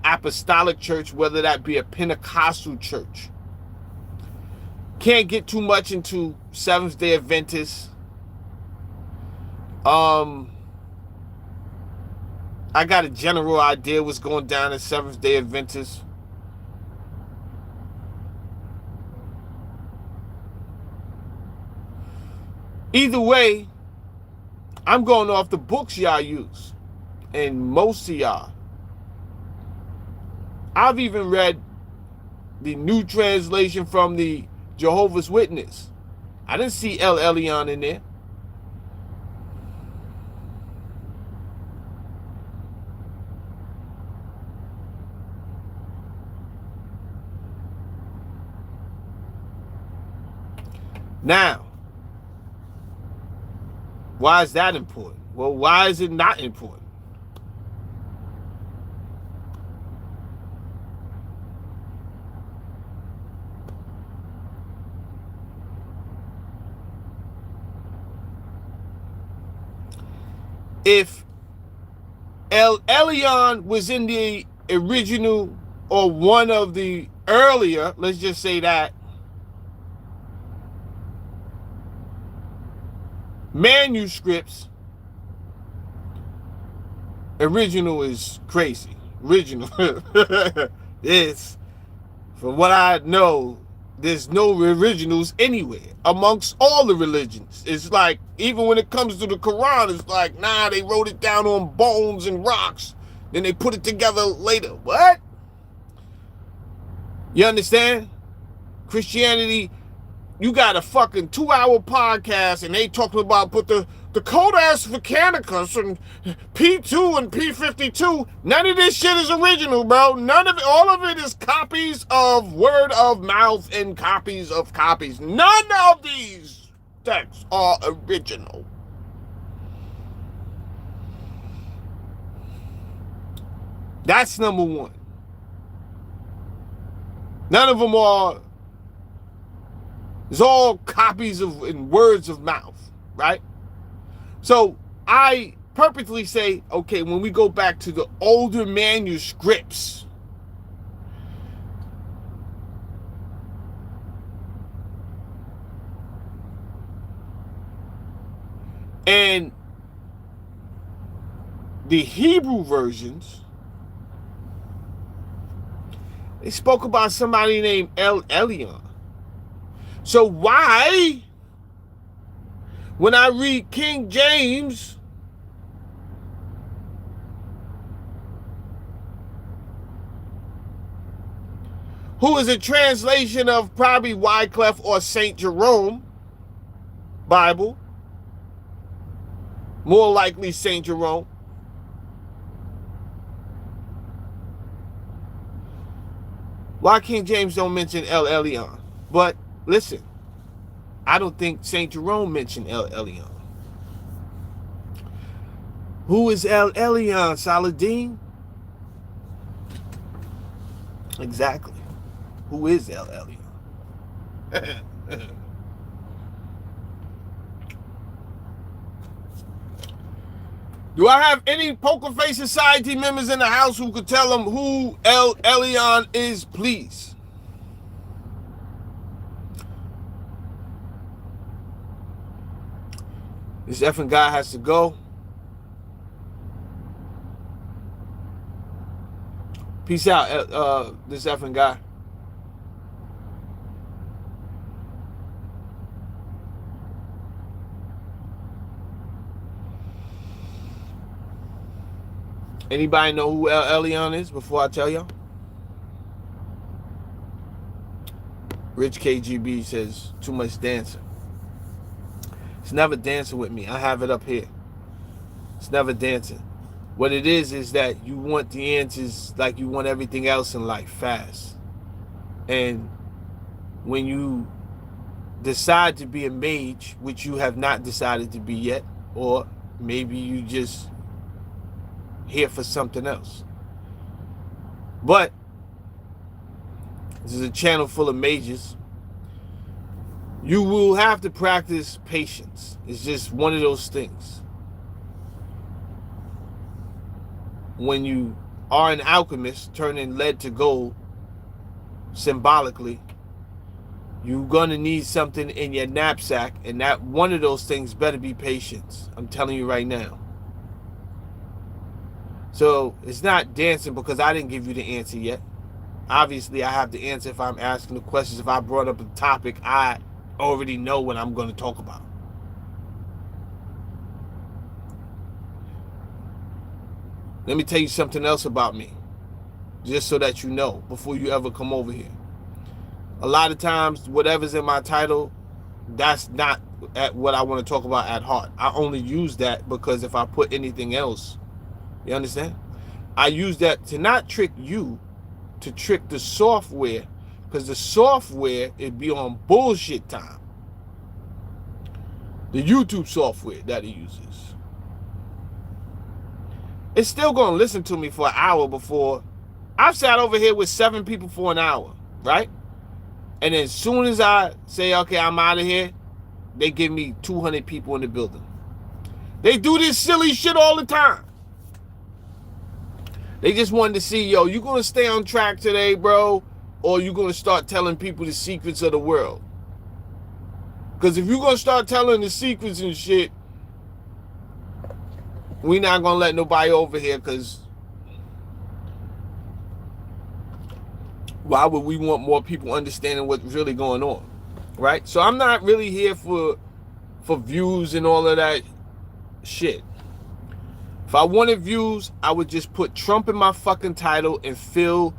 Speaker 1: apostolic church, whether that be a Pentecostal church. Can't get too much into Seventh-day Adventists. I got a general idea what's going down at Seventh-day Adventists. Either way, I'm going off the books y'all use. And most of y'all. I've even read the new translation from the Jehovah's Witness. I didn't see El Elyon in there. Now, why is that important? Well, why is it not important? If El Elyon was in the original or one of the earlier, let's just say that, manuscripts, original is crazy. Original is, from what I know, there's no originals anywhere amongst all the religions. It's like, even when it comes to the Quran, it's like, nah, they wrote it down on bones and rocks, then they put it together later. What? You understand? Christianity, you got a fucking 2-hour podcast and they talking about put the Codex Vaticanicus and P2 and P52. None of this shit is original, bro. None of it. All of it is copies of word of mouth and copies of copies. None of these texts are original. That's number one. None of them are. It's all copies of and words of mouth, right? So I purposely say, okay, when we go back to the older manuscripts, and the Hebrew versions, they spoke about somebody named El Elyon. So why, when I read King James, who is a translation of probably Wycliffe or St. Jerome Bible, more likely St. Jerome, why King James don't mention El Elyon? But listen, I don't think St. Jerome mentioned El Elyon. Who is El Elyon, Saladin? Exactly. Who is El Elyon? Do I have any Poker Face Society members in the house who could tell them who El Elyon is, please? This effing guy has to go. Peace out, this effing guy. Anybody know who El Elyon is before I tell y'all? Rich KGB says, too much dancing. It's never dancing with me. I have it up here. It's never dancing. What it is that you want the answers like you want everything else in life, fast. And when you decide to be a mage, which you have not decided to be yet, or maybe you just here for something else. But this is a channel full of mages. You will have to practice patience. It's just one of those things. When you are an alchemist, turning lead to gold, symbolically, you're gonna need something in your knapsack, and that one of those things better be patience. I'm telling you right now. So it's not dancing because I didn't give you the answer yet. Obviously, I have the answer if I'm asking the questions. If I brought up a topic, I already know what I'm going to talk about. Let me tell you something else about me, just so that you know before you ever come over here. A lot of times, whatever's in my title, that's not at what I want to talk about at heart. I only use that because if I put anything else, you understand? I use that to not trick you, to trick the software, because the software it be on bullshit time. The YouTube software that it uses, it's still gonna listen to me for an hour before. I've sat over here with 7 people for an hour, right? And then as soon as I say, okay, I'm out of here, they give me 200 people in the building. They do this silly shit all the time. They just wanted to see, yo, you gonna stay on track today, bro? Or you gonna start telling people the secrets of the world? Because if you're gonna start telling the secrets and shit, we not gonna let nobody over here, because why would we want more people understanding what's really going on, right? So I'm not really here for views and all of that shit. If I wanted views, I would just put Trump in my fucking title and fill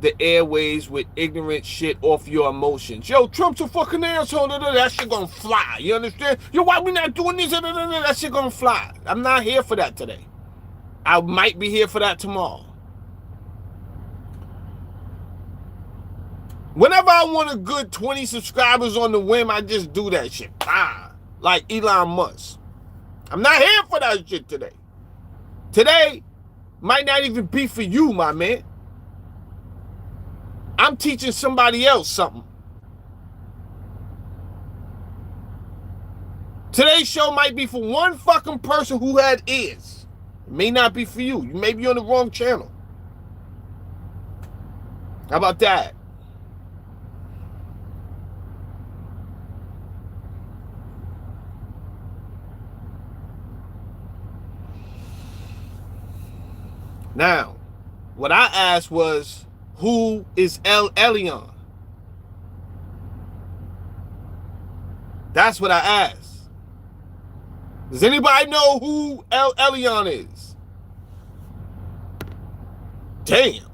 Speaker 1: the airways with ignorant shit off your emotions. Yo, Trump's a fucking asshole. That shit gonna fly. You understand? Yo, why we not doing this? That shit gonna fly. I'm not here for that today. I might be here for that tomorrow. Whenever I want a good 20 subscribers on the whim, I just do that shit. Like Elon Musk. I'm not here for that shit today. Today might not even be for you, my man. I'm teaching somebody else something. Today's show might be for one fucking person who had ears. It may not be for you. You may be on the wrong channel. How about that? Now, what I asked was, who is El Elyon? That's what I asked. Does anybody know who El Elyon is? Damn.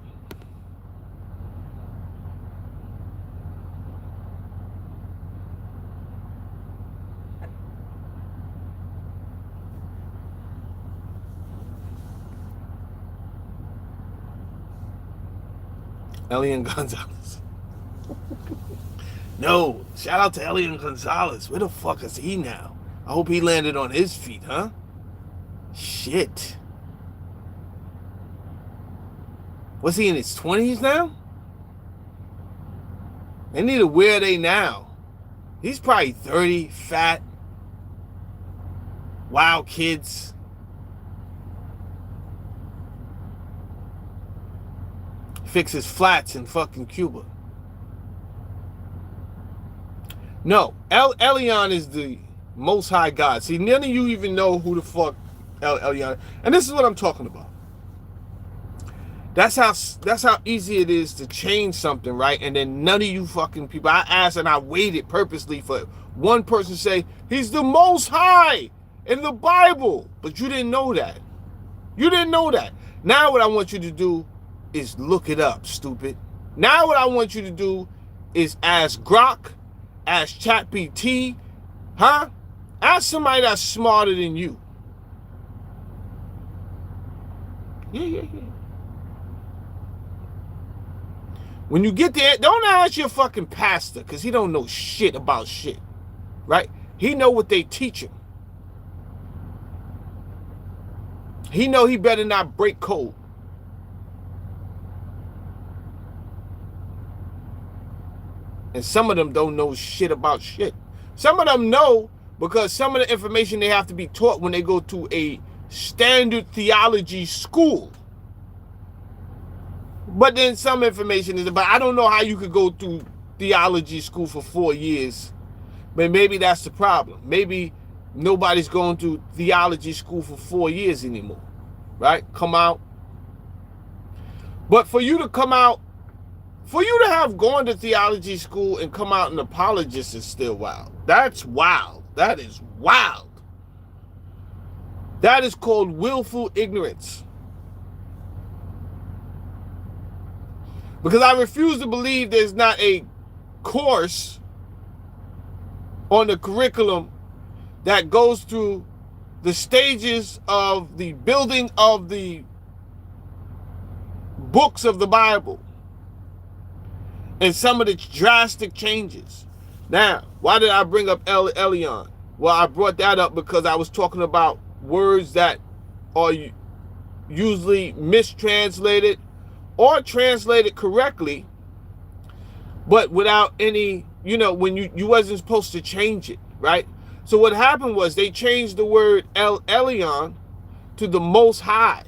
Speaker 1: Elian Gonzalez. No, shout out to Elian Gonzalez. Where the fuck is he now? I hope he landed on his feet, huh? Shit. Was he in his 20s now? And neither where are they now? He's probably 30, fat, wild kids. Fixes flats in fucking Cuba. No, El Elyon is the Most High God. See, none of you even know who the fuck El Elyon is. And this is what I'm talking about. That's how easy it is to change something, right? And then none of you fucking people, I asked and I waited purposely for one person to say, he's the Most High in the Bible. But you didn't know that. You didn't know that. Now what I want you to do is look it up, stupid. Now what I want you to do is ask Grok, ask ChatGPT, huh? Ask somebody that's smarter than you. Yeah. When you get there, don't ask your fucking pastor, because he don't know shit about shit, right? He know what they teach him. He know he better not break code. And some of them don't know shit about shit. Some of them know because some of the information they have to be taught when they go to a standard theology school. But then some information is about, I don't know how you could go through theology school for 4 years, but maybe that's the problem. Maybe nobody's going through theology school for 4 years anymore, right? Come out. But for you to come out, for you to have gone to theology school and come out an apologist is still wild. That's wild. That is wild. That is called willful ignorance. Because I refuse to believe there's not a course on the curriculum that goes through the stages of the building of the books of the Bible and some of the drastic changes. Now, why did I bring up Elion? Well, I brought that up because I was talking about words that are usually mistranslated or translated correctly, but without any, when you wasn't supposed to change it, right? So what happened was they changed the word Elion to the Most High.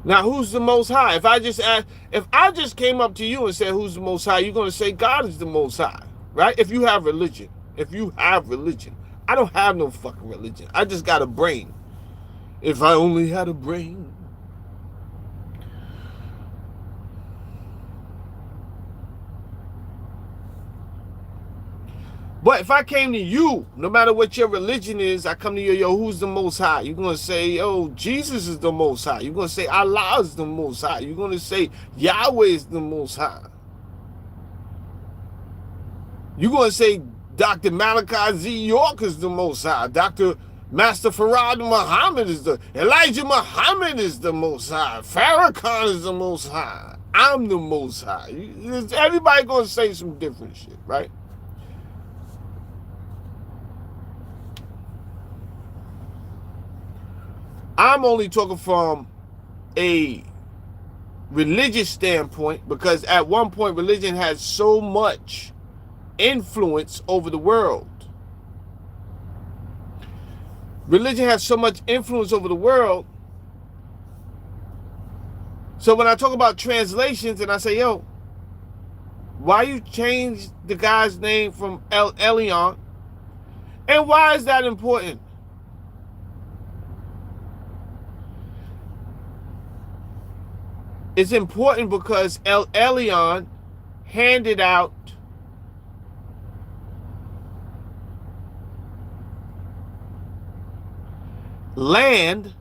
Speaker 1: Now, who's the Most High? If I just came up to you and said, who's the Most High? You're going to say God is the Most High, right? If you have religion. I don't have no fucking religion. I just got a brain. If I only had a brain. But if I came to you, no matter what your religion is, I come to you, yo, who's the Most High? You're going to say, yo, Jesus is the Most High. You're going to say Allah is the Most High. You're going to say Yahweh is the Most High. You're going to say Dr. Malachi Z. York is the Most High. Dr. Master Farad Muhammad Elijah Muhammad is the Most High. Farrakhan is the Most High. I'm the Most High. Everybody going to say some different shit, right? I'm only talking from a religious standpoint because at one point religion had so much influence over the world. Religion has so much influence over the world. So when I talk about translations and I say, yo, why you change the guy's name from Elion? And why is that important? It's important because Elion handed out land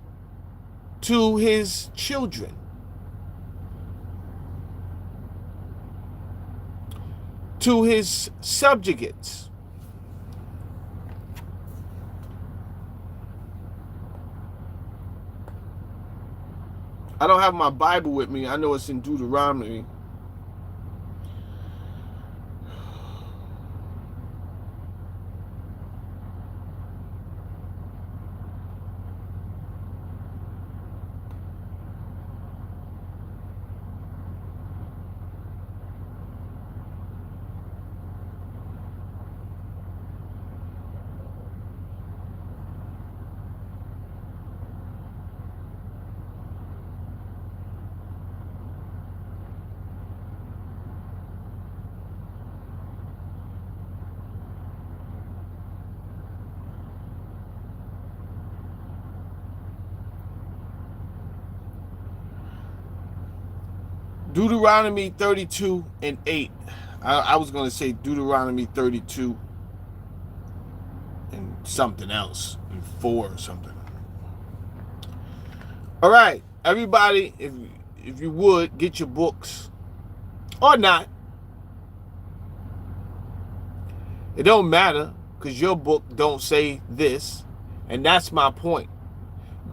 Speaker 1: to his children. To his subjugates. I don't have my Bible with me. I know it's in Deuteronomy. Deuteronomy 32 and 8. I was going to say Deuteronomy 32 and something else, and 4 or something. All right, everybody, if you would, get your books or not. It don't matter because your book don't say this, and that's my point.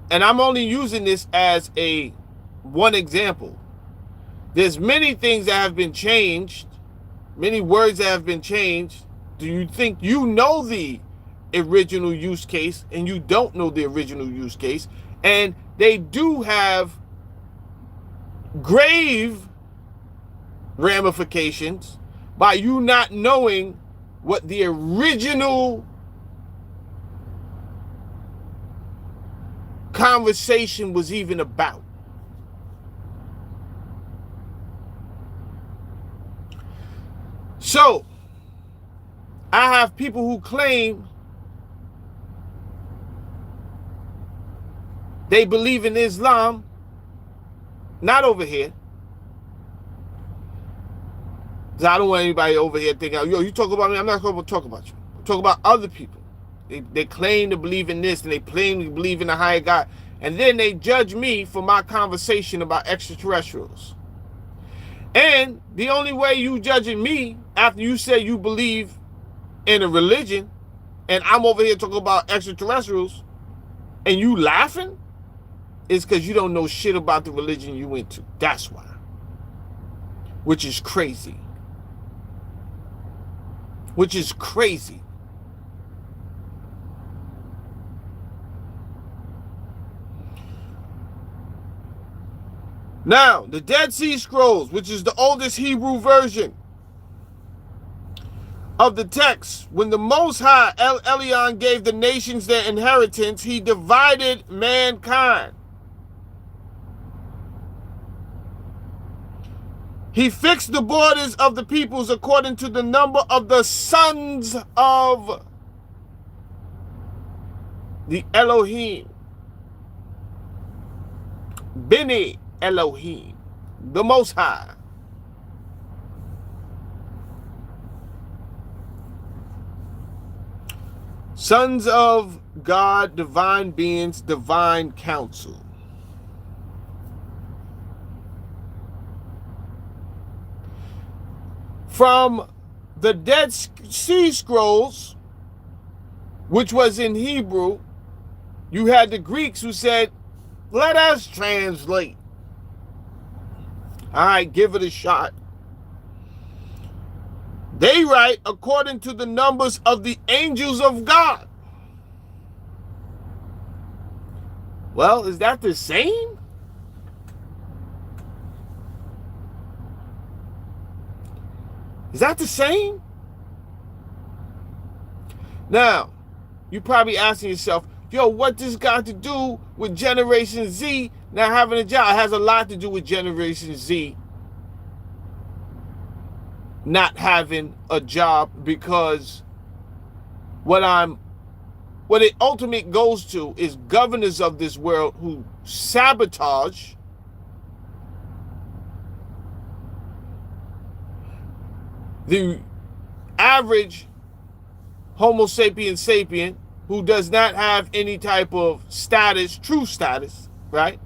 Speaker 1: And I'm only using this as one example. There's many things that have been changed, many words that have been changed. Do you think you know the original use case and you don't know the original use case? And they do have grave ramifications by you not knowing what the original conversation was even about. So, I have people who claim they believe in Islam, not over here. Because I don't want anybody over here thinking, yo, you talk about me, I'm not going to talk about you. I'm talking about other people. They claim to believe in this, and they claim to believe in a higher God. And then they judge me for my conversation about extraterrestrials. And the only way you judging me after you say you believe in a religion, and I'm over here talking about extraterrestrials, and you laughing, is because you don't know shit about the religion you went to. That's why. Which is crazy. Which is crazy. Now, the Dead Sea Scrolls, which is the oldest Hebrew version of the text, when the Most High, El Elyon, gave the nations their inheritance, he divided mankind. He fixed the borders of the peoples according to the number of the sons of the Elohim. Beni Elohim, the Most High. Sons of God, divine beings, divine counsel. From the Dead Sea Scrolls, which was in Hebrew, you had the Greeks who said, let us translate. All right, give it a shot. They write according to the numbers of the angels of God. Well, is that the same? Is that the same? Now, you're probably asking yourself, yo, what this got to do with Generation Z not having a job? It has a lot to do with Generation Z not having a job, because what it ultimately goes to is governors of this world who sabotage the average Homo sapien sapien who does not have any type of status, true status, right?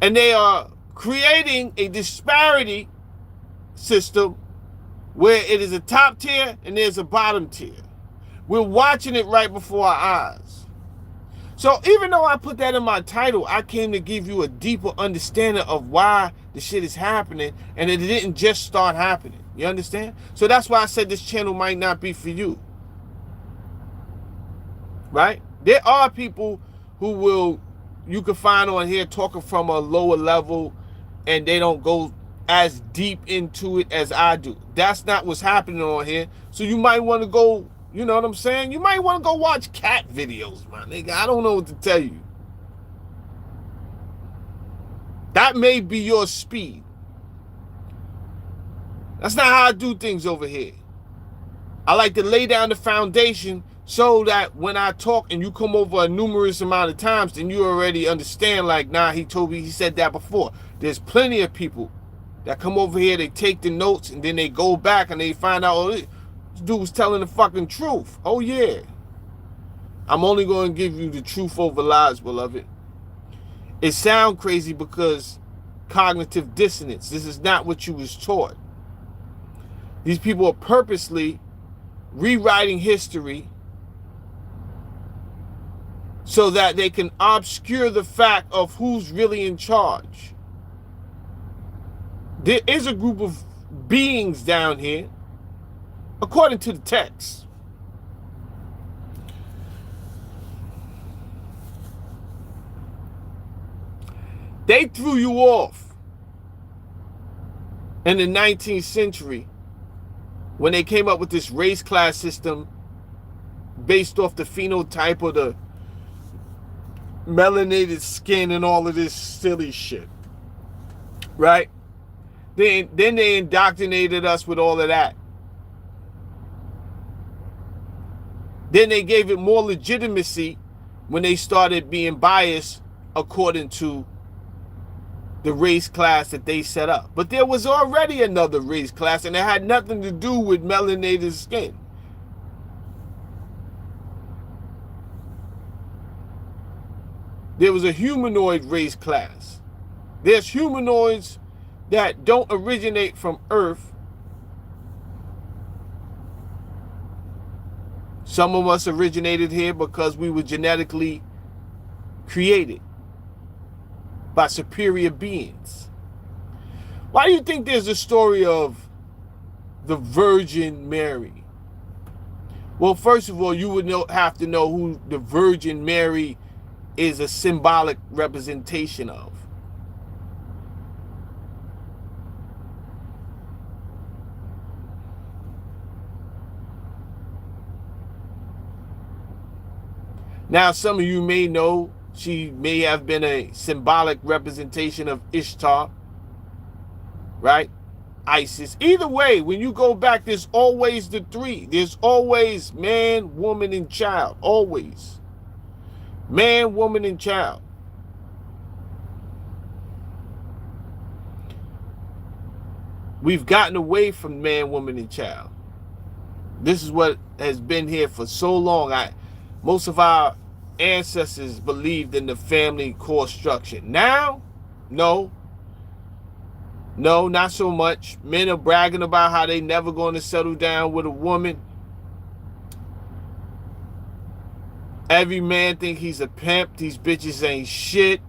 Speaker 1: And they are creating a disparity system where it is a top tier and there's a bottom tier. We're watching it right before our eyes. So even though I put that in my title, I came to give you a deeper understanding of why the shit is happening, and it didn't just start happening. You understand? So that's why I said this channel might not be for you. Right? There are people who you can find on here talking from a lower level, and they don't go as deep into it as I do. That's not what's happening on here. So you might want to go, you know what I'm saying? You might want to go watch cat videos, my nigga. I don't know what to tell you. That may be your speed. That's not how I do things over here. I like to lay down the foundation so that when I talk and you come over a numerous amount of times, then you already understand, like, nah, he told me, he said that before. There's plenty of people that come over here, they take the notes, and then they go back and they find out, oh, this dude was telling the fucking truth. Oh, yeah. I'm only going to give you the truth over lies, beloved. It sounds crazy because cognitive dissonance. This is not what you was taught. These people are purposely rewriting history so that they can obscure the fact of who's really in charge. There is a group of beings down here, according to the text. They threw you off in the 19th century when they came up with this race class system based off the phenotype or melanated skin and all of this silly shit, right? Then they indoctrinated us with all of that. Then they gave it more legitimacy when they started being biased according to the race class that they set up. But there was already another race class, and it had nothing to do with melanated skin. There was a humanoid race class. There's humanoids that don't originate from Earth. Some of us originated here because we were genetically created by superior beings. Why do you think there's a story of the Virgin Mary? Well, first of all, you would have to know who the Virgin Mary is a symbolic representation of. Now, some of you may know she may have been a symbolic representation of Ishtar, right? Isis. Either way, when you go back, there's always the three. There's always man, woman, and child. Always. Man, woman, and child. We've gotten away from man, woman, and child. This is what has been here for so long. Most of our ancestors believed in the family core structure. Now, no, not so much. Men are bragging about how they never going to settle down with a woman. Every man think he's a pimp. These bitches ain't shit.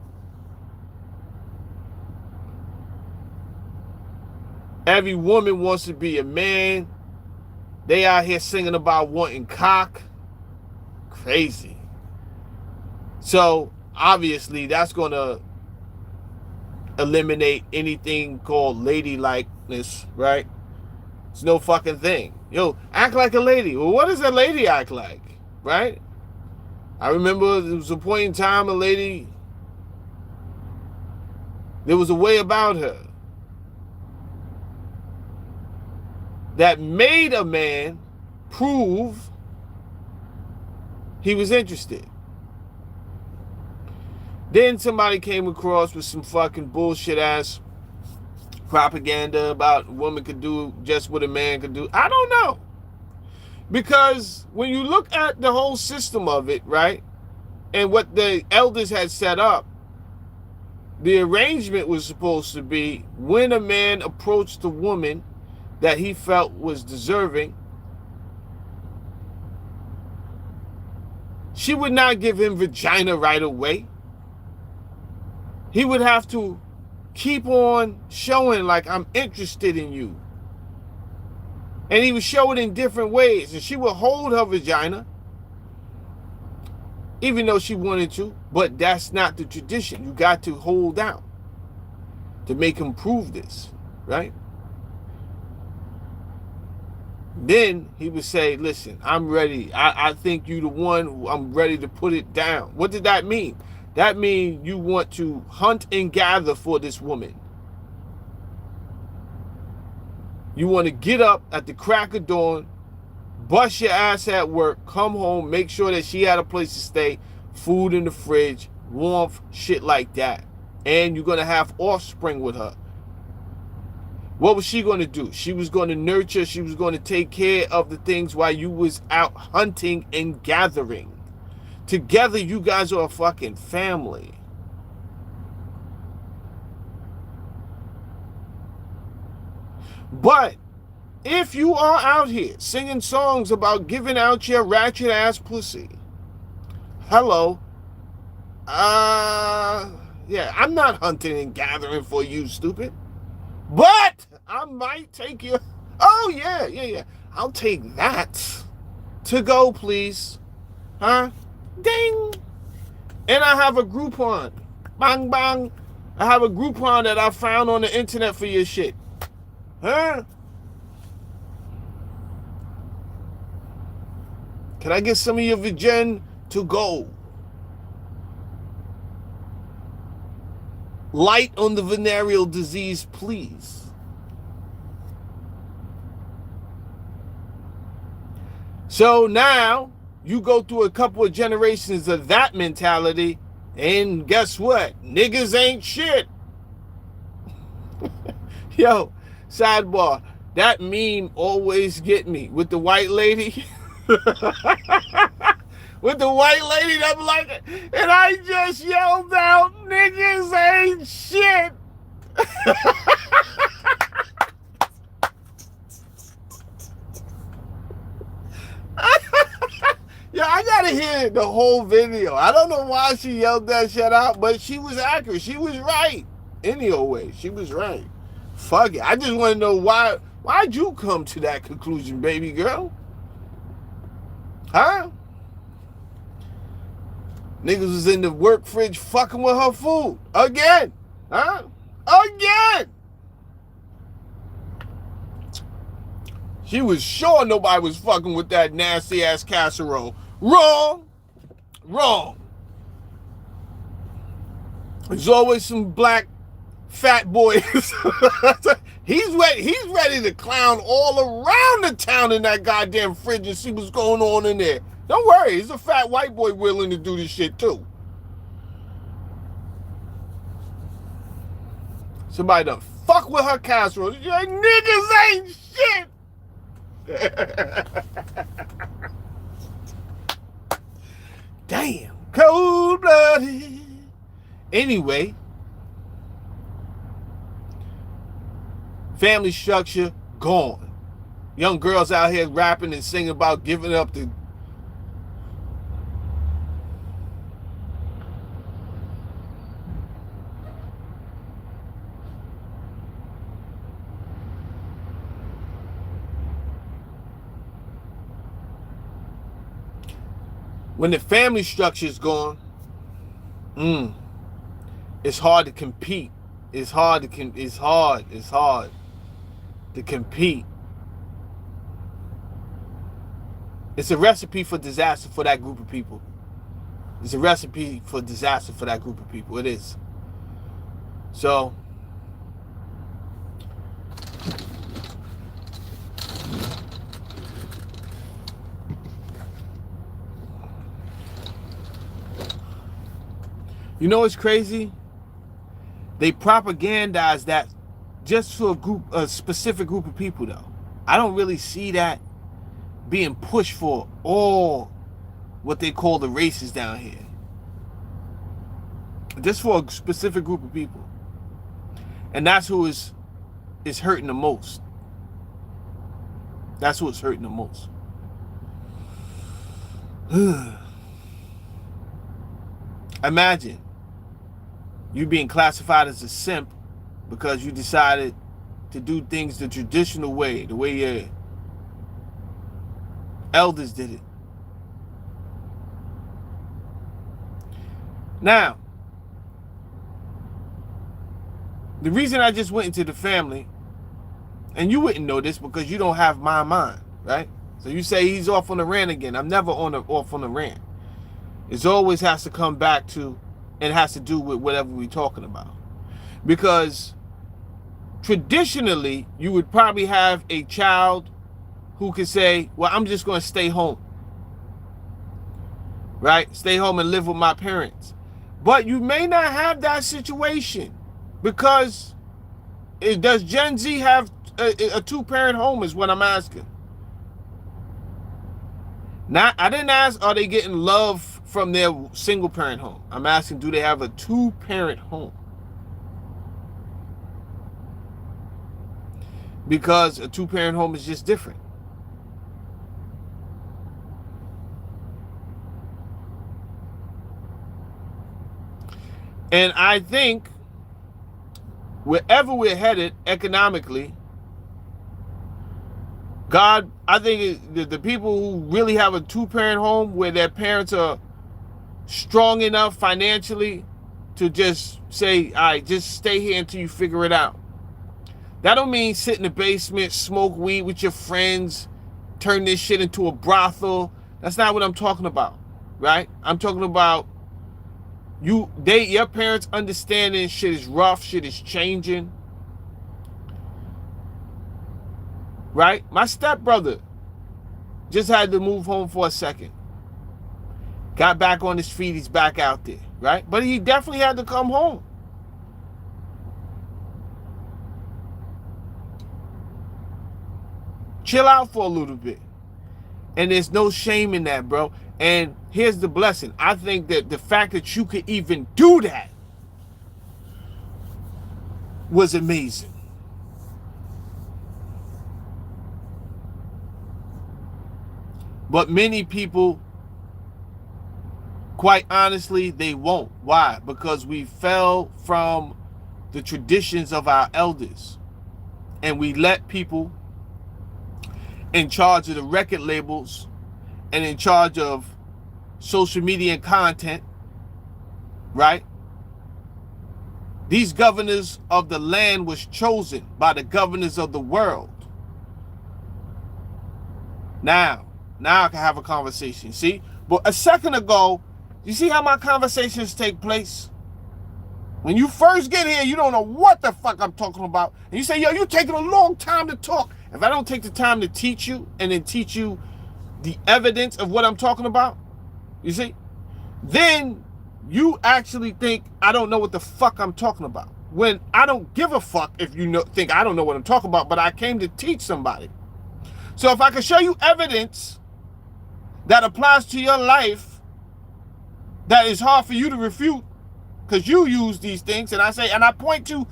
Speaker 1: Every woman wants to be a man. They out here singing about wanting cock. Crazy. So, obviously, that's going to eliminate anything called ladylikeness, right? It's no fucking thing. Yo, act like a lady. Well, what does a lady act like, right? I remember there was a point in time a lady, there was a way about her that made a man prove he was interested. Then somebody came across with some fucking bullshit ass propaganda about a woman could do just what a man could do. I don't know. Because when you look at the whole system of it, right, and what the elders had set up, the arrangement was supposed to be when a man approached a woman that he felt was deserving, she would not give him vagina right away. He would have to keep on showing like, I'm interested in you. And he would show it in different ways. And she would hold her vagina, even though she wanted to. But that's not the tradition. You got to hold out to make him prove this, right? Then he would say, listen, I'm ready. I think you the one who I'm ready to put it down. What did that mean? That means you want to hunt and gather for this woman. You want to get up at the crack of dawn, bust your ass at work, come home, make sure that she had a place to stay, food in the fridge, warmth, shit like that. And you're going to have offspring with her. What was she going to do? She was going to nurture, she was going to take care of the things while you was out hunting and gathering. Together, you guys are a fucking family. But if you are out here singing songs about giving out your ratchet ass pussy, hello, yeah, I'm not hunting and gathering for you, stupid. But I might take you. Oh yeah. I'll take that. To go, please. Huh? Ding. And I have a Groupon. Bang, bang. I have a Groupon that I found on the internet for your shit. Huh? Can I get some of your vagina to go? Light on the venereal disease, please. So now you go through a couple of generations of that mentality, and guess what? Niggas ain't shit. Yo, sidebar. That meme always get me with the white lady. With the white lady, I'm like, and I just yelled out, niggas ain't shit. Yeah, I gotta hear the whole video. I don't know why she yelled that shit out, but she was accurate. She was right. Any old way, she was right. Fuck it. I just want to know why'd you come to that conclusion, baby girl? Huh? Niggas was in the work fridge fucking with her food. Again. Huh? Again. She was sure nobody was fucking with that nasty ass casserole. Wrong. Wrong. There's always some black fat boys. He's ready to clown all around the town in that goddamn fridge and see what's going on in there. Don't worry, he's a fat white boy willing to do this shit too. Somebody done fuck with her casserole. Like, niggas ain't shit. Damn, cold-blooded. Anyway, family structure gone. Young girls out here rapping and singing about giving up the when the family structure is gone, it's hard to compete. It's hard to compete. It's a recipe for disaster for that group of people. It's a recipe for disaster for that group of people. It is. So, you know what's crazy? They propagandize that just for a specific group of people, though. I don't really see that being pushed for all what they call the races down here. Just for a specific group of people. And that's who is hurting the most. That's what's hurting the most. Imagine you being classified as a simp because you decided to do things the traditional way, the way your elders did it. Now, the reason I just went into the family, and you wouldn't know this because you don't have my mind, right? So you say he's off on the rant again. I'm never off on the rant. It always has to come back to, and has to do with whatever we're talking about. Because traditionally, you would probably have a child who could say, well, I'm just going to stay home. Right? Stay home and live with my parents. But you may not have that situation because does Gen Z have a two-parent home is what I'm asking. I didn't ask, are they getting love from their single-parent home? I'm asking, do they have a two-parent home? Because a two-parent home is just different. And I think wherever we're headed economically, God, I think the people who really have a two-parent home where their parents are strong enough financially to just say, all right, just stay here until you figure it out. That don't mean sit in the basement, smoke weed with your friends, turn this shit into a brothel. That's not what I'm talking about, right? I'm talking about Your parents understanding shit is rough, shit is changing. Right? My stepbrother just had to move home for a second. Got back on his feet, he's back out there, right? But he definitely had to come home. Chill out for a little bit. And there's no shame in that, bro. And here's the blessing. I think that the fact that you could even do that was amazing. But many people, quite honestly, they won't. Why? Because we fell from the traditions of our elders. And we let people in charge of the record labels and in charge of social media and content, right? These governors of the land was chosen by the governors of the world. Now I can have a conversation, see? But a second ago, you see how my conversations take place? When you first get here, you don't know what the fuck I'm talking about. And you say, yo, you're taking a long time to talk. If I don't take the time to teach you and then teach you the evidence of what I'm talking about, you see, then you actually think I don't know what the fuck I'm talking about. When I don't give a fuck if you think I don't know what I'm talking about, but I came to teach somebody. So if I can show you evidence that applies to your life that is hard for you to refute because you use these things, and I point to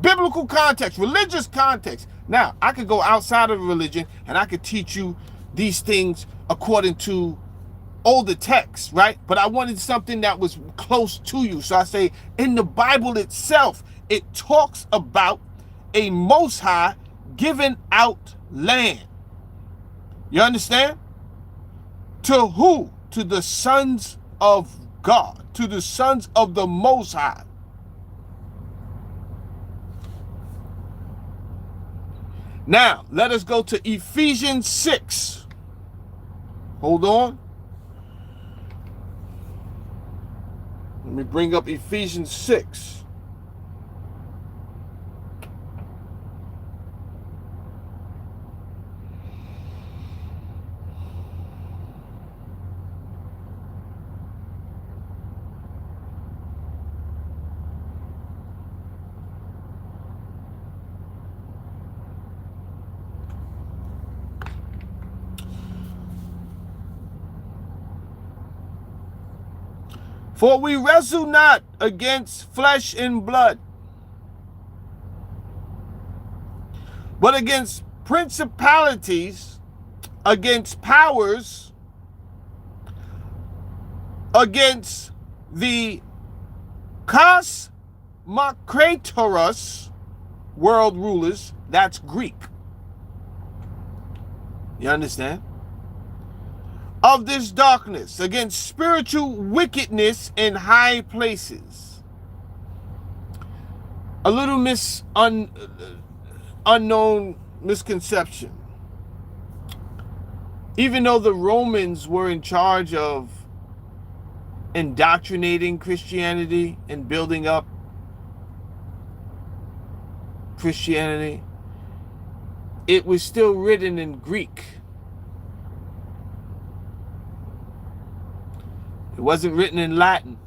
Speaker 1: biblical context, religious context. Now, I could go outside of religion and I could teach you these things according to older texts, right? But I wanted something that was close to you. So I say, in the Bible itself, it talks about a Most High giving out land. You understand? To who? To the sons of God, to the sons of the Most High. Now, let us go to Ephesians 6. Hold on. Let me bring up Ephesians 6. For we wrestle not against flesh and blood, but against principalities, against powers, against the kosmokratoros, world rulers. That's Greek. You understand? Of this darkness, against spiritual wickedness in high places. A little unknown misconception. Even though the Romans were in charge of indoctrinating Christianity and building up Christianity, it was still written in Greek. It wasn't written in Latin.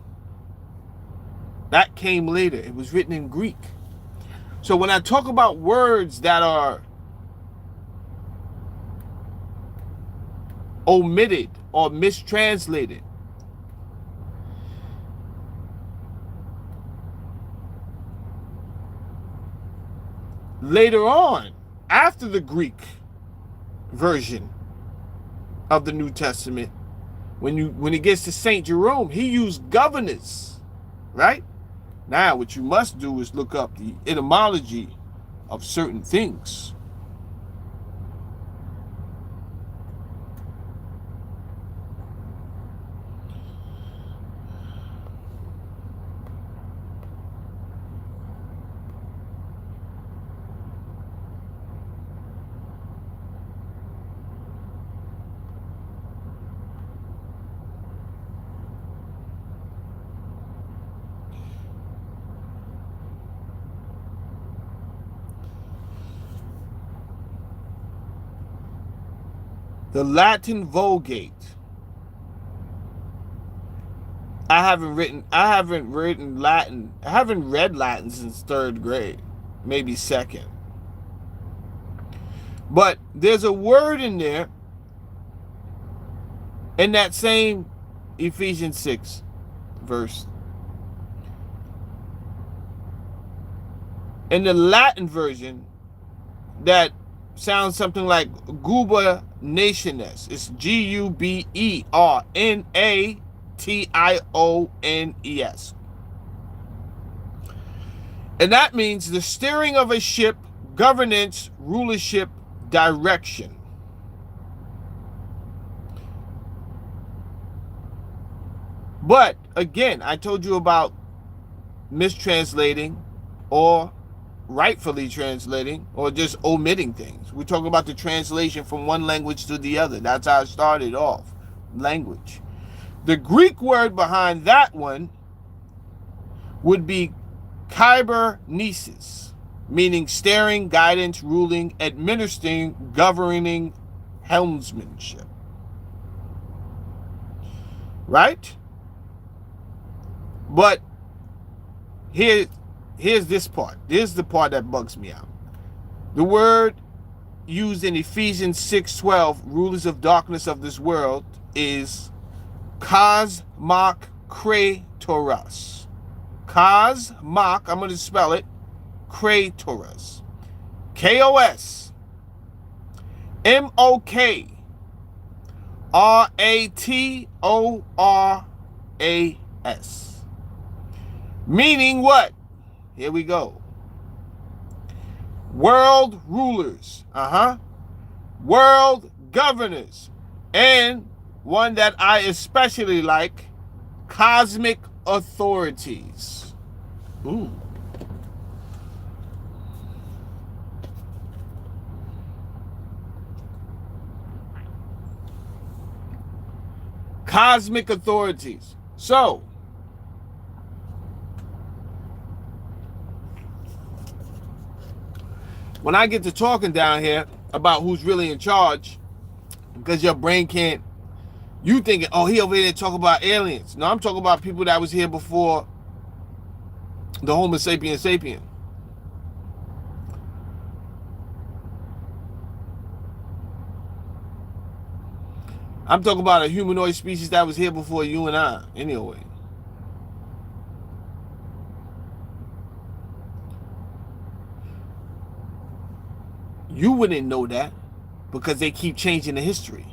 Speaker 1: That came later. It was written in Greek. So when I talk about words that are omitted or mistranslated, later on, after the Greek version of the New Testament, when it gets to St. Jerome, he used governors, right? Now, what you must do is look up the etymology of certain things. The Latin Vulgate. I haven't written Latin. I haven't read Latin since 3rd grade, maybe 2nd. But there's a word in there in that same Ephesians 6 verse. In the Latin version, that sounds something like gubernationis. It's Gubernationes. And that means the steering of a ship, governance, rulership, direction. But again, I told you about mistranslating or rightfully translating or just omitting things. We're talking about the translation from one language to the other. That's how I started off. Language. The Greek word behind that one would be kybernesis, meaning steering, guidance, ruling, administering, governing, helmsmanship. Right? But here's this part. This is the part that bugs me out. The word used in Ephesians 6:12, rulers of darkness of this world, is kosmokratoros. Kosmok, I'm going to spell it, kratoros. KOSMOKRATORAS. Meaning what? Here we go. World rulers. World governors. And one that I especially like, cosmic authorities. Ooh. Cosmic authorities. So, when I get to talking down here about who's really in charge, because your brain can't, you thinking, oh, he over here talking about aliens. No, I'm talking about people that was here before the Homo sapiens sapien. I'm talking about a humanoid species that was here before you and I, anyway. You wouldn't know that because they keep changing the history.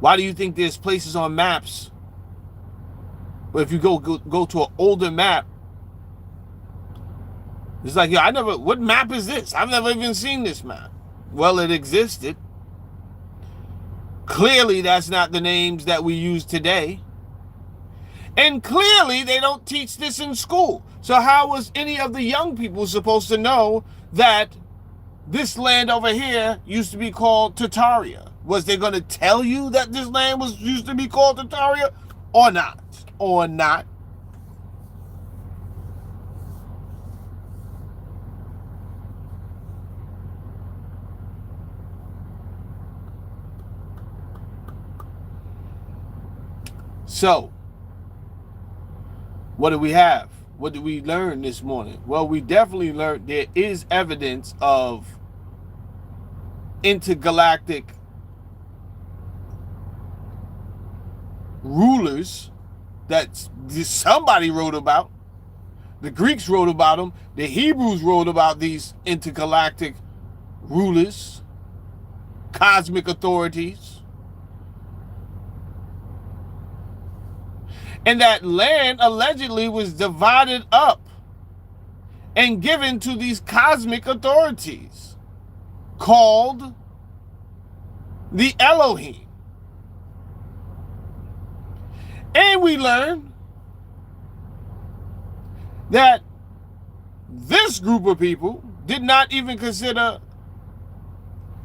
Speaker 1: Why do you think there's places on maps where if you go to an older map, it's like, yeah, what map is this? I've never even seen this map. Well, it existed. Clearly, that's not the names that we use today. And clearly, they don't teach this in school. So how was any of the young people supposed to know that this land over here used to be called Tartaria? Was they going to tell you that this land used to be called Tartaria or not? Or not? So, what do we have? What did we learn this morning? Well, we definitely learned there is evidence of intergalactic rulers that somebody wrote about. The Greeks wrote about them. The Hebrews wrote about these intergalactic rulers, cosmic authorities. And that land allegedly was divided up and given to these cosmic authorities called the Elohim. And we learn that this group of people did not even consider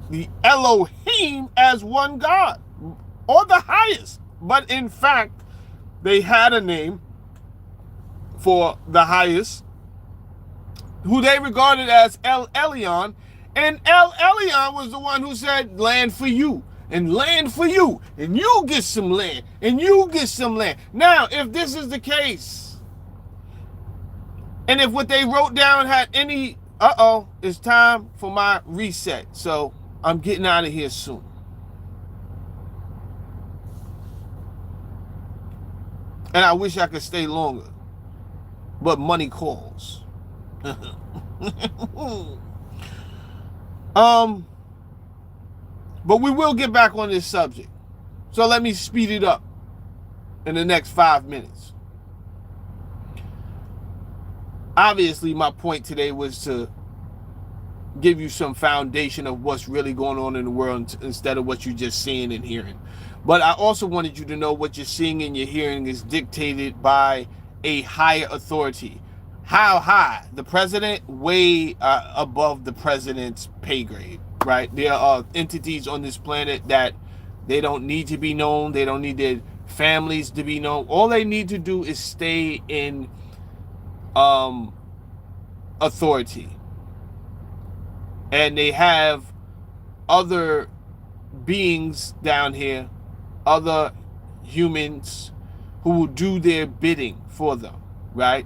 Speaker 1: the Elohim as one God or the highest. But in fact, they had a name for the highest who they regarded as El Elyon, and El Elyon was the one who said, land for you, and land for you, and you get some land, and you get some land. Now, if this is the case, and if what they wrote down had any, it's time for my reset. So I'm getting out of here soon. And I wish I could stay longer, but money calls. But we will get back on this subject. So let me speed it up in the next 5 minutes. Obviously, my point today was to give you some foundation of what's really going on in the world instead of what you're just seeing and hearing. But I also wanted you to know what you're seeing and you're hearing is dictated by a higher authority. How high? The president, way above the president's pay grade, right? There are entities on this planet that they don't need to be known. They don't need their families to be known. All they need to do is stay in authority. And they have other beings down here, other humans who will do their bidding for them, right?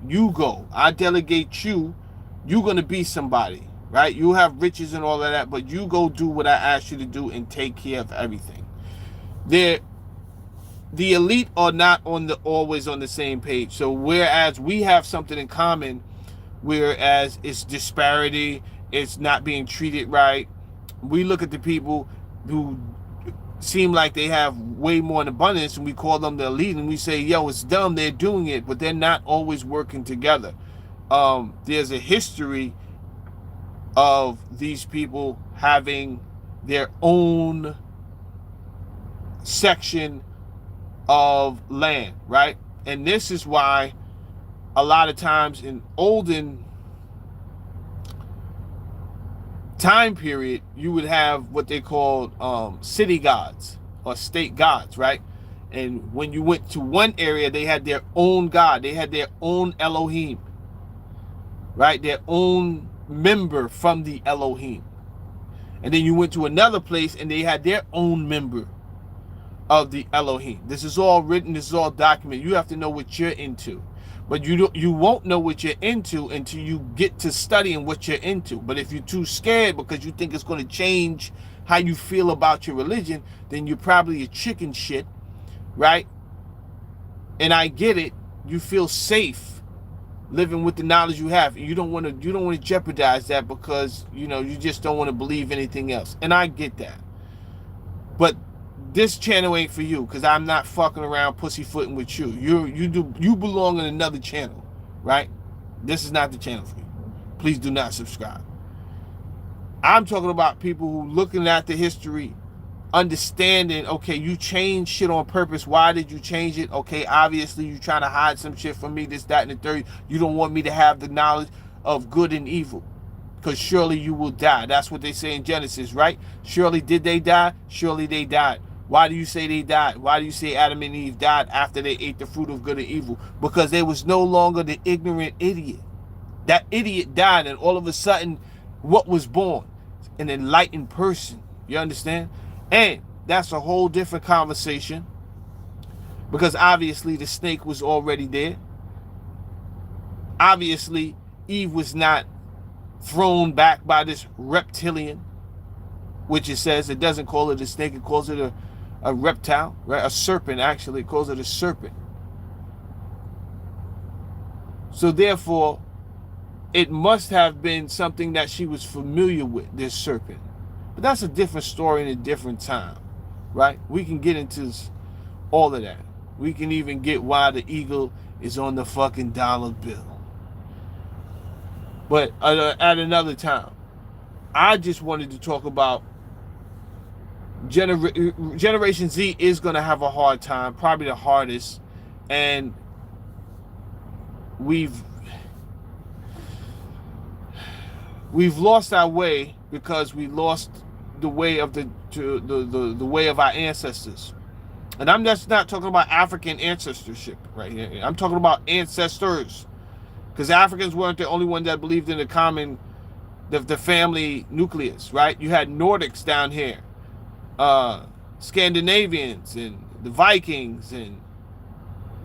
Speaker 1: You go. I delegate you. You're going to be somebody, right? You have riches and all of that, but you go do what I asked you to do and take care of everything. The elite are not always on the same page. So whereas we have something in common, whereas it's disparity, it's not being treated right, we look at the people who seem like they have way more in abundance and we call them the elite and we say, yo, it's dumb, they're doing it, but they're not always working together. There's a history of these people having their own section of land, right? And this is why a lot of times in olden time period, you would have what they called city gods or state gods, right? And when you went to one area, they had their own god. They had their own Elohim, right? Their own member from the Elohim. And then you went to another place and they had their own member of the Elohim. This is all written. This is all documented. You have to know what you're into. But you won't know what you're into until you get to studying what you're into. But if you're too scared because you think it's going to change how you feel about your religion, then you're probably a chicken shit, right? And I get it. You feel safe living with the knowledge you have. You don't want to jeopardize that because you just don't want to believe anything else. And I get that. But this channel ain't for you because I'm not fucking around pussyfooting with you. You belong in another channel, right? This is not the channel for you. Please do not subscribe. I'm talking about people who looking at the history, understanding, okay, you changed shit on purpose. Why did you change it? Okay, obviously you trying to hide some shit from me, this, that, and the third. You don't want me to have the knowledge of good and evil because surely you will die. That's what they say in Genesis, right? Surely did they die? Surely they died. Why do you say they died? Why do you say Adam and Eve died after they ate the fruit of good and evil? Because they was no longer the ignorant idiot. That idiot died, and all of a sudden, what was born? An enlightened person. You understand? And that's a whole different conversation because obviously the snake was already there. Obviously, Eve was not thrown back by this reptilian, which it says it doesn't call it a snake, it calls it a reptile, right? A serpent, actually, it calls it a serpent. So therefore, it must have been something that she was familiar with, this serpent. But that's a different story in a different time, right? We can get into all of that. We can even get why the eagle is on the fucking dollar bill. But at another time, I just wanted to talk about Generation Z is going to have a hard time, probably the hardest, and we've lost our way because we lost the way of the way of our ancestors. And I'm just not talking about African ancestorship right here. I'm talking about ancestors. because Africans weren't the only one that believed in the family nucleus, right? You had Nordics down here, Scandinavians, and the Vikings, and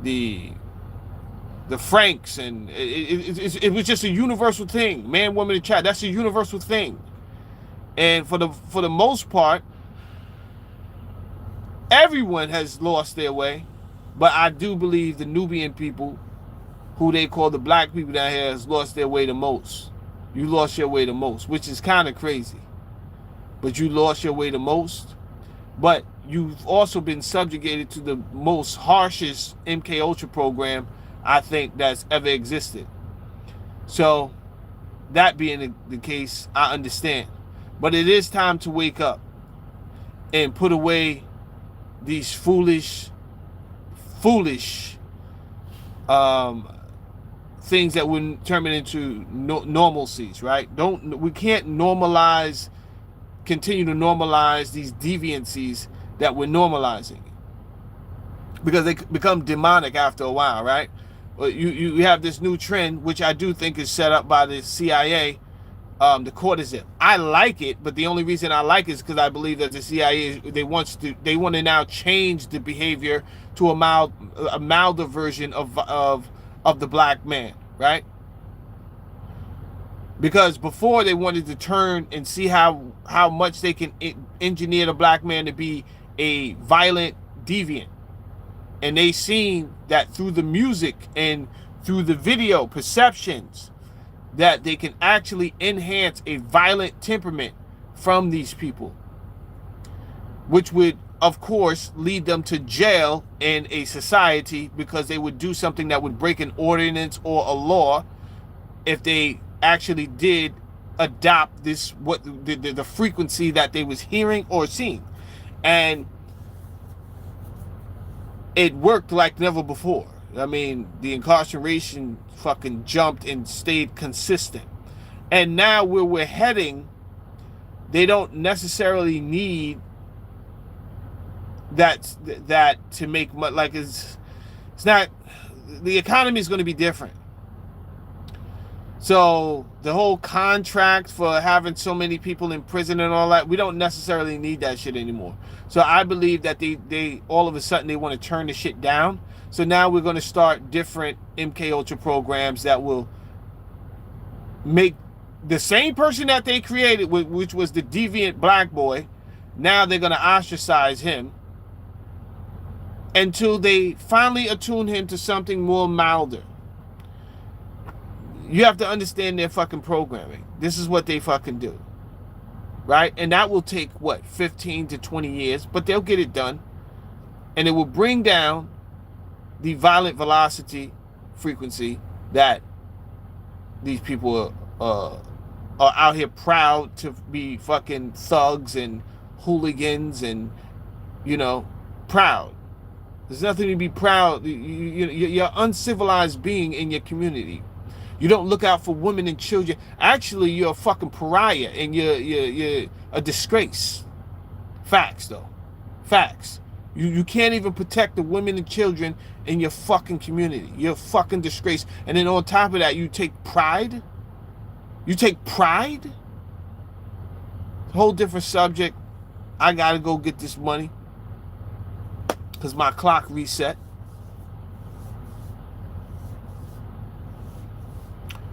Speaker 1: the Franks, and it was just a universal thing. Man, woman, and child. That's a universal thing. And for the most part, everyone has lost their way. But I do believe the Nubian people, who they call the black people down here, has lost their way the most. You lost your way the most, which is kind of crazy. But you lost your way the most. But you've also been subjugated to the most harshest MK Ultra program I think that's ever existed. So that being the case, I understand. But it is time to wake up and put away these foolish things that would turn it into normalcies, right? We can't continue to normalize these deviancies that we're normalizing, because they become demonic after a while, right? You have this new trend, which I do think is set up by the CIA, the courtesan. I like it, but the only reason I like it is because I believe that the CIA, they want to now change the behavior to a milder version of the black man, right? Because before they wanted to turn and see how much they can engineer the black man to be a violent deviant. And they seen that through the music and through the video perceptions that they can actually enhance a violent temperament from these people, which would, of course, lead them to jail in a society, because they would do something that would break an ordinance or a law if they actually did adopt this, the frequency that they was hearing or seeing. And it worked like never before. I mean, the incarceration fucking jumped and stayed consistent. And now where we're heading, they don't necessarily need that to make much, like it's not, the economy is going to be different. So the whole contract for having so many people in prison and all that, we don't necessarily need that shit anymore. So I believe that they all of a sudden they want to turn the shit down. So now we're going to start different MK Ultra programs that will make the same person that they created, which was the deviant black boy, now they're going to ostracize him until they finally attune him to something more milder. You have to understand their fucking programming. This is what they fucking do. Right? And that will take, what, 15 to 20 years, but they'll get it done. And it will bring down the violent velocity frequency that these people are out here proud to be fucking thugs and hooligans and, you know, proud. There's nothing to be proud. You're an uncivilized being in your community. You don't look out for women and children. Actually, you're a fucking pariah, and you're a disgrace. Facts, though. Facts. You can't even protect the women and children in your fucking community. You're a fucking disgrace. And then on top of that, you take pride? You take pride? Whole different subject. I gotta go get this money because my clock reset.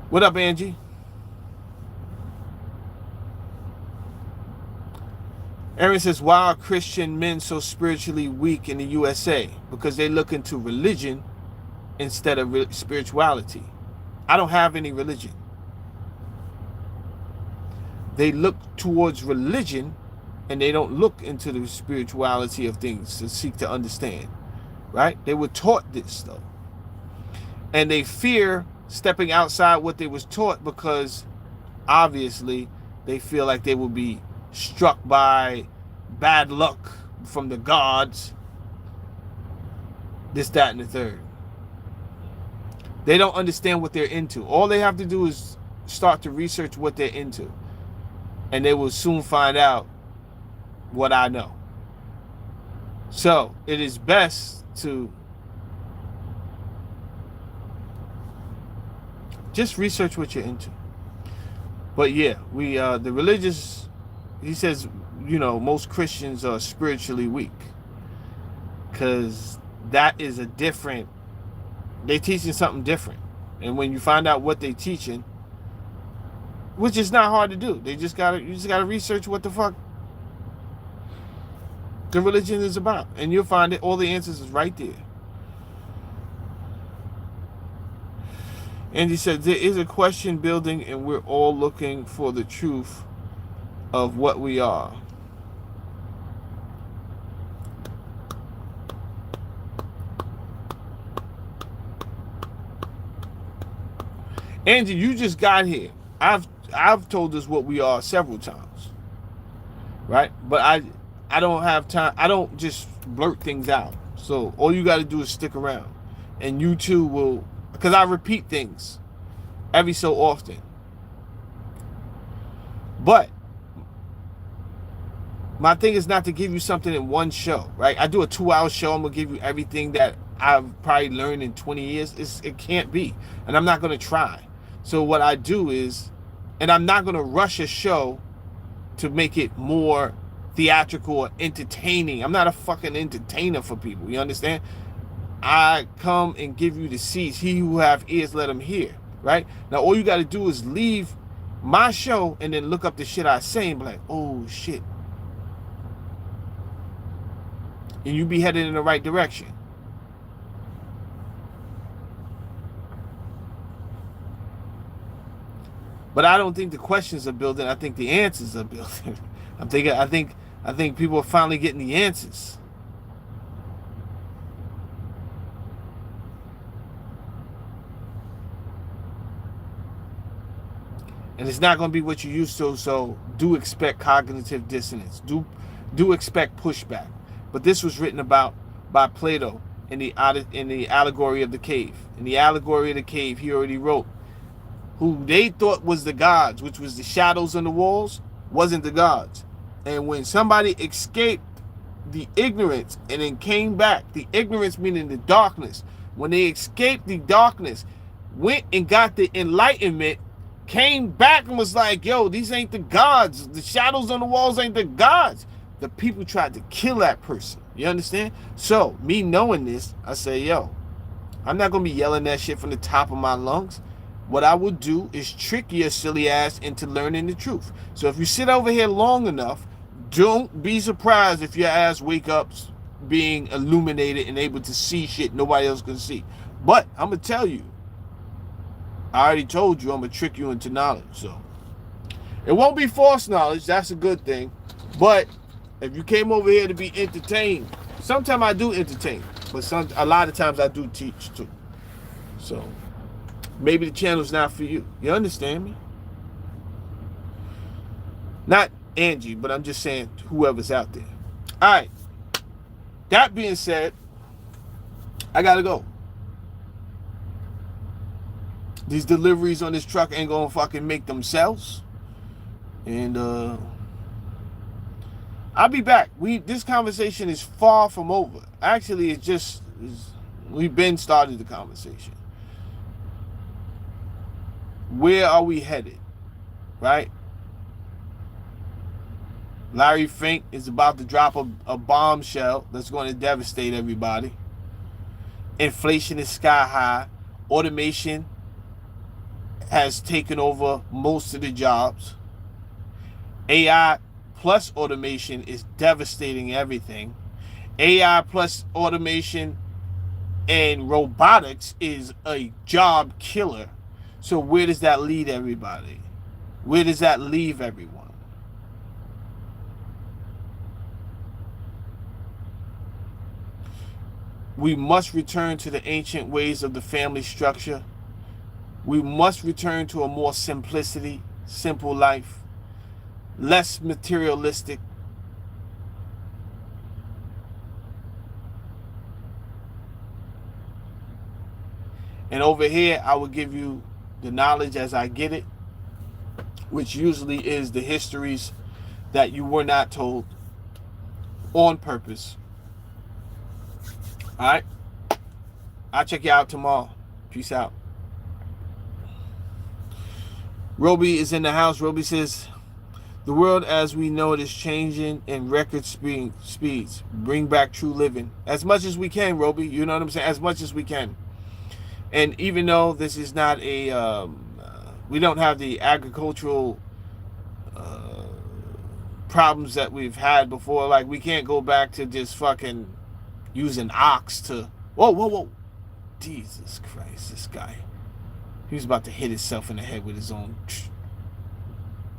Speaker 1: What up, Angie? Aaron says, why are Christian men so spiritually weak in the USA? Because they look into religion instead of spirituality. I don't have any religion. They look towards religion and they don't look into the spirituality of things to seek to understand. Right? They were taught this, though. And they fear stepping outside what they was taught because obviously they feel like they will be struck by bad luck from the gods, this, that, and the third. They don't understand what they're into. All they have to do is start to research what they're into, and they will soon find out what I know. So it is best to Just research what you're into. But yeah, we the religious. He says, most Christians are spiritually weak because that is a different. They teaching something different, and when you find out what they teaching, which is not hard to do, you just gotta research what the fuck the religion is about, and you'll find it. All the answers is right there. And he said there is a question building, and we're all looking for the truth of what we are. Angie, you just got here. I've told us what we are several times, right? But I don't have time. I don't just blurt things out. So all you got to do is stick around, and you too will, because I repeat things every so often. But my thing is not to give you something in one show, right? I do a 2-hour show. I'm gonna give you everything that I've probably learned in 20 years. It can't be, and I'm not gonna try. So what I do is, and I'm not gonna rush a show to make it more theatrical or entertaining. I'm not a fucking entertainer for people. You understand? I come and give you the seeds. He who have ears, let him hear. Right? Now, all you got to do is leave my show and then look up the shit I say and be like, oh shit. And you be headed in the right direction. But I don't think the questions are building. I think the answers are building. I think people are finally getting the answers. And it's not going to be what you used to, so do expect cognitive dissonance. Do expect pushback. But this was written about by Plato in the allegory of the cave. In the allegory of the cave, he already wrote, who they thought was the gods, which was the shadows on the walls, wasn't the gods. And when somebody escaped the ignorance and then came back, the ignorance meaning the darkness, when they escaped the darkness, went and got the enlightenment, came back and was like, yo, these ain't the gods. The shadows on the walls ain't the gods. The people tried to kill that person. You understand? So, me knowing this, I say, yo, I'm not going to be yelling that shit from the top of my lungs. What I would do is trick your silly ass into learning the truth. So if you sit over here long enough, don't be surprised if your ass wake up being illuminated and able to see shit nobody else can see. But I'm going to tell you, I already told you I'm going to trick you into knowledge. So it won't be false knowledge. That's a good thing. But if you came over here to be entertained, sometimes I do entertain, but a lot of times I do teach too. So maybe the channel's not for you. You understand me? Not Angie, but I'm just saying whoever's out there. All right. That being said, I got to go. These deliveries on this truck ain't going to fucking make themselves. And I'll be back. This conversation is far from over. Actually, we've been started the conversation. Where are we headed? Right? Larry Fink is about to drop a bombshell that's going to devastate everybody. Inflation is sky high. Automation has taken over most of the jobs. AI plus automation is devastating everything. AI plus automation and robotics is a job killer. So where does that lead everybody? Where does that leave everyone? We must return to the ancient ways of the family structure. We must return to a more simple life, less materialistic. And over here, I will give you the knowledge as I get it, which usually is the histories that you were not told on purpose. All right? I'll check you out tomorrow. Peace out. Roby is in the house. Roby says, the world as we know it is changing in record speeds. Bring back true living. As much as we can, Roby. You know what I'm saying? As much as we can. And even though this is not a... we don't have the agricultural problems that we've had before. Like, we can't go back to just fucking using ox to... Whoa, whoa, whoa. Jesus Christ, this guy. He was about to hit himself in the head with his own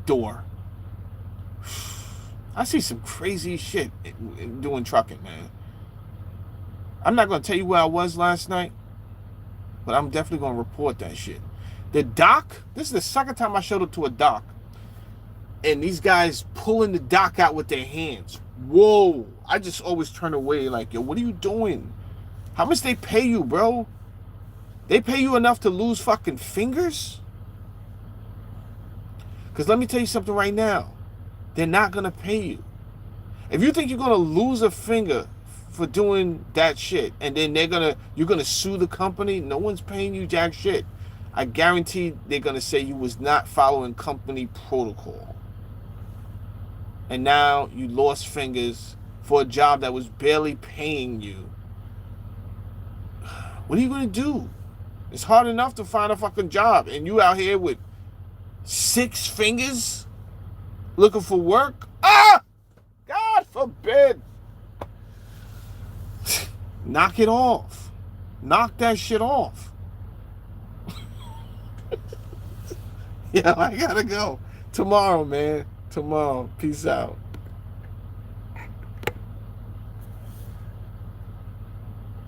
Speaker 1: door. I see some crazy shit doing trucking, man. I'm not going to tell you where I was last night, but I'm definitely going to report that shit. The dock, this is the second time I showed up to a dock, and these guys pulling the dock out with their hands. Whoa. I just always turn away like, yo, what are you doing? How much they pay you, bro? They pay you enough to lose fucking fingers? Because let me tell you something right now. They're not going to pay you. If you think you're going to lose a finger for doing that shit, and then you're going to sue the company, no one's paying you jack shit. I guarantee they're going to say you was not following company protocol. And now you lost fingers for a job that was barely paying you. What are you going to do? It's hard enough to find a fucking job, and you out here with 6 fingers looking for work? Ah! God forbid. Knock it off. Knock that shit off. Yeah, I gotta go. Tomorrow, man. Tomorrow. Peace out.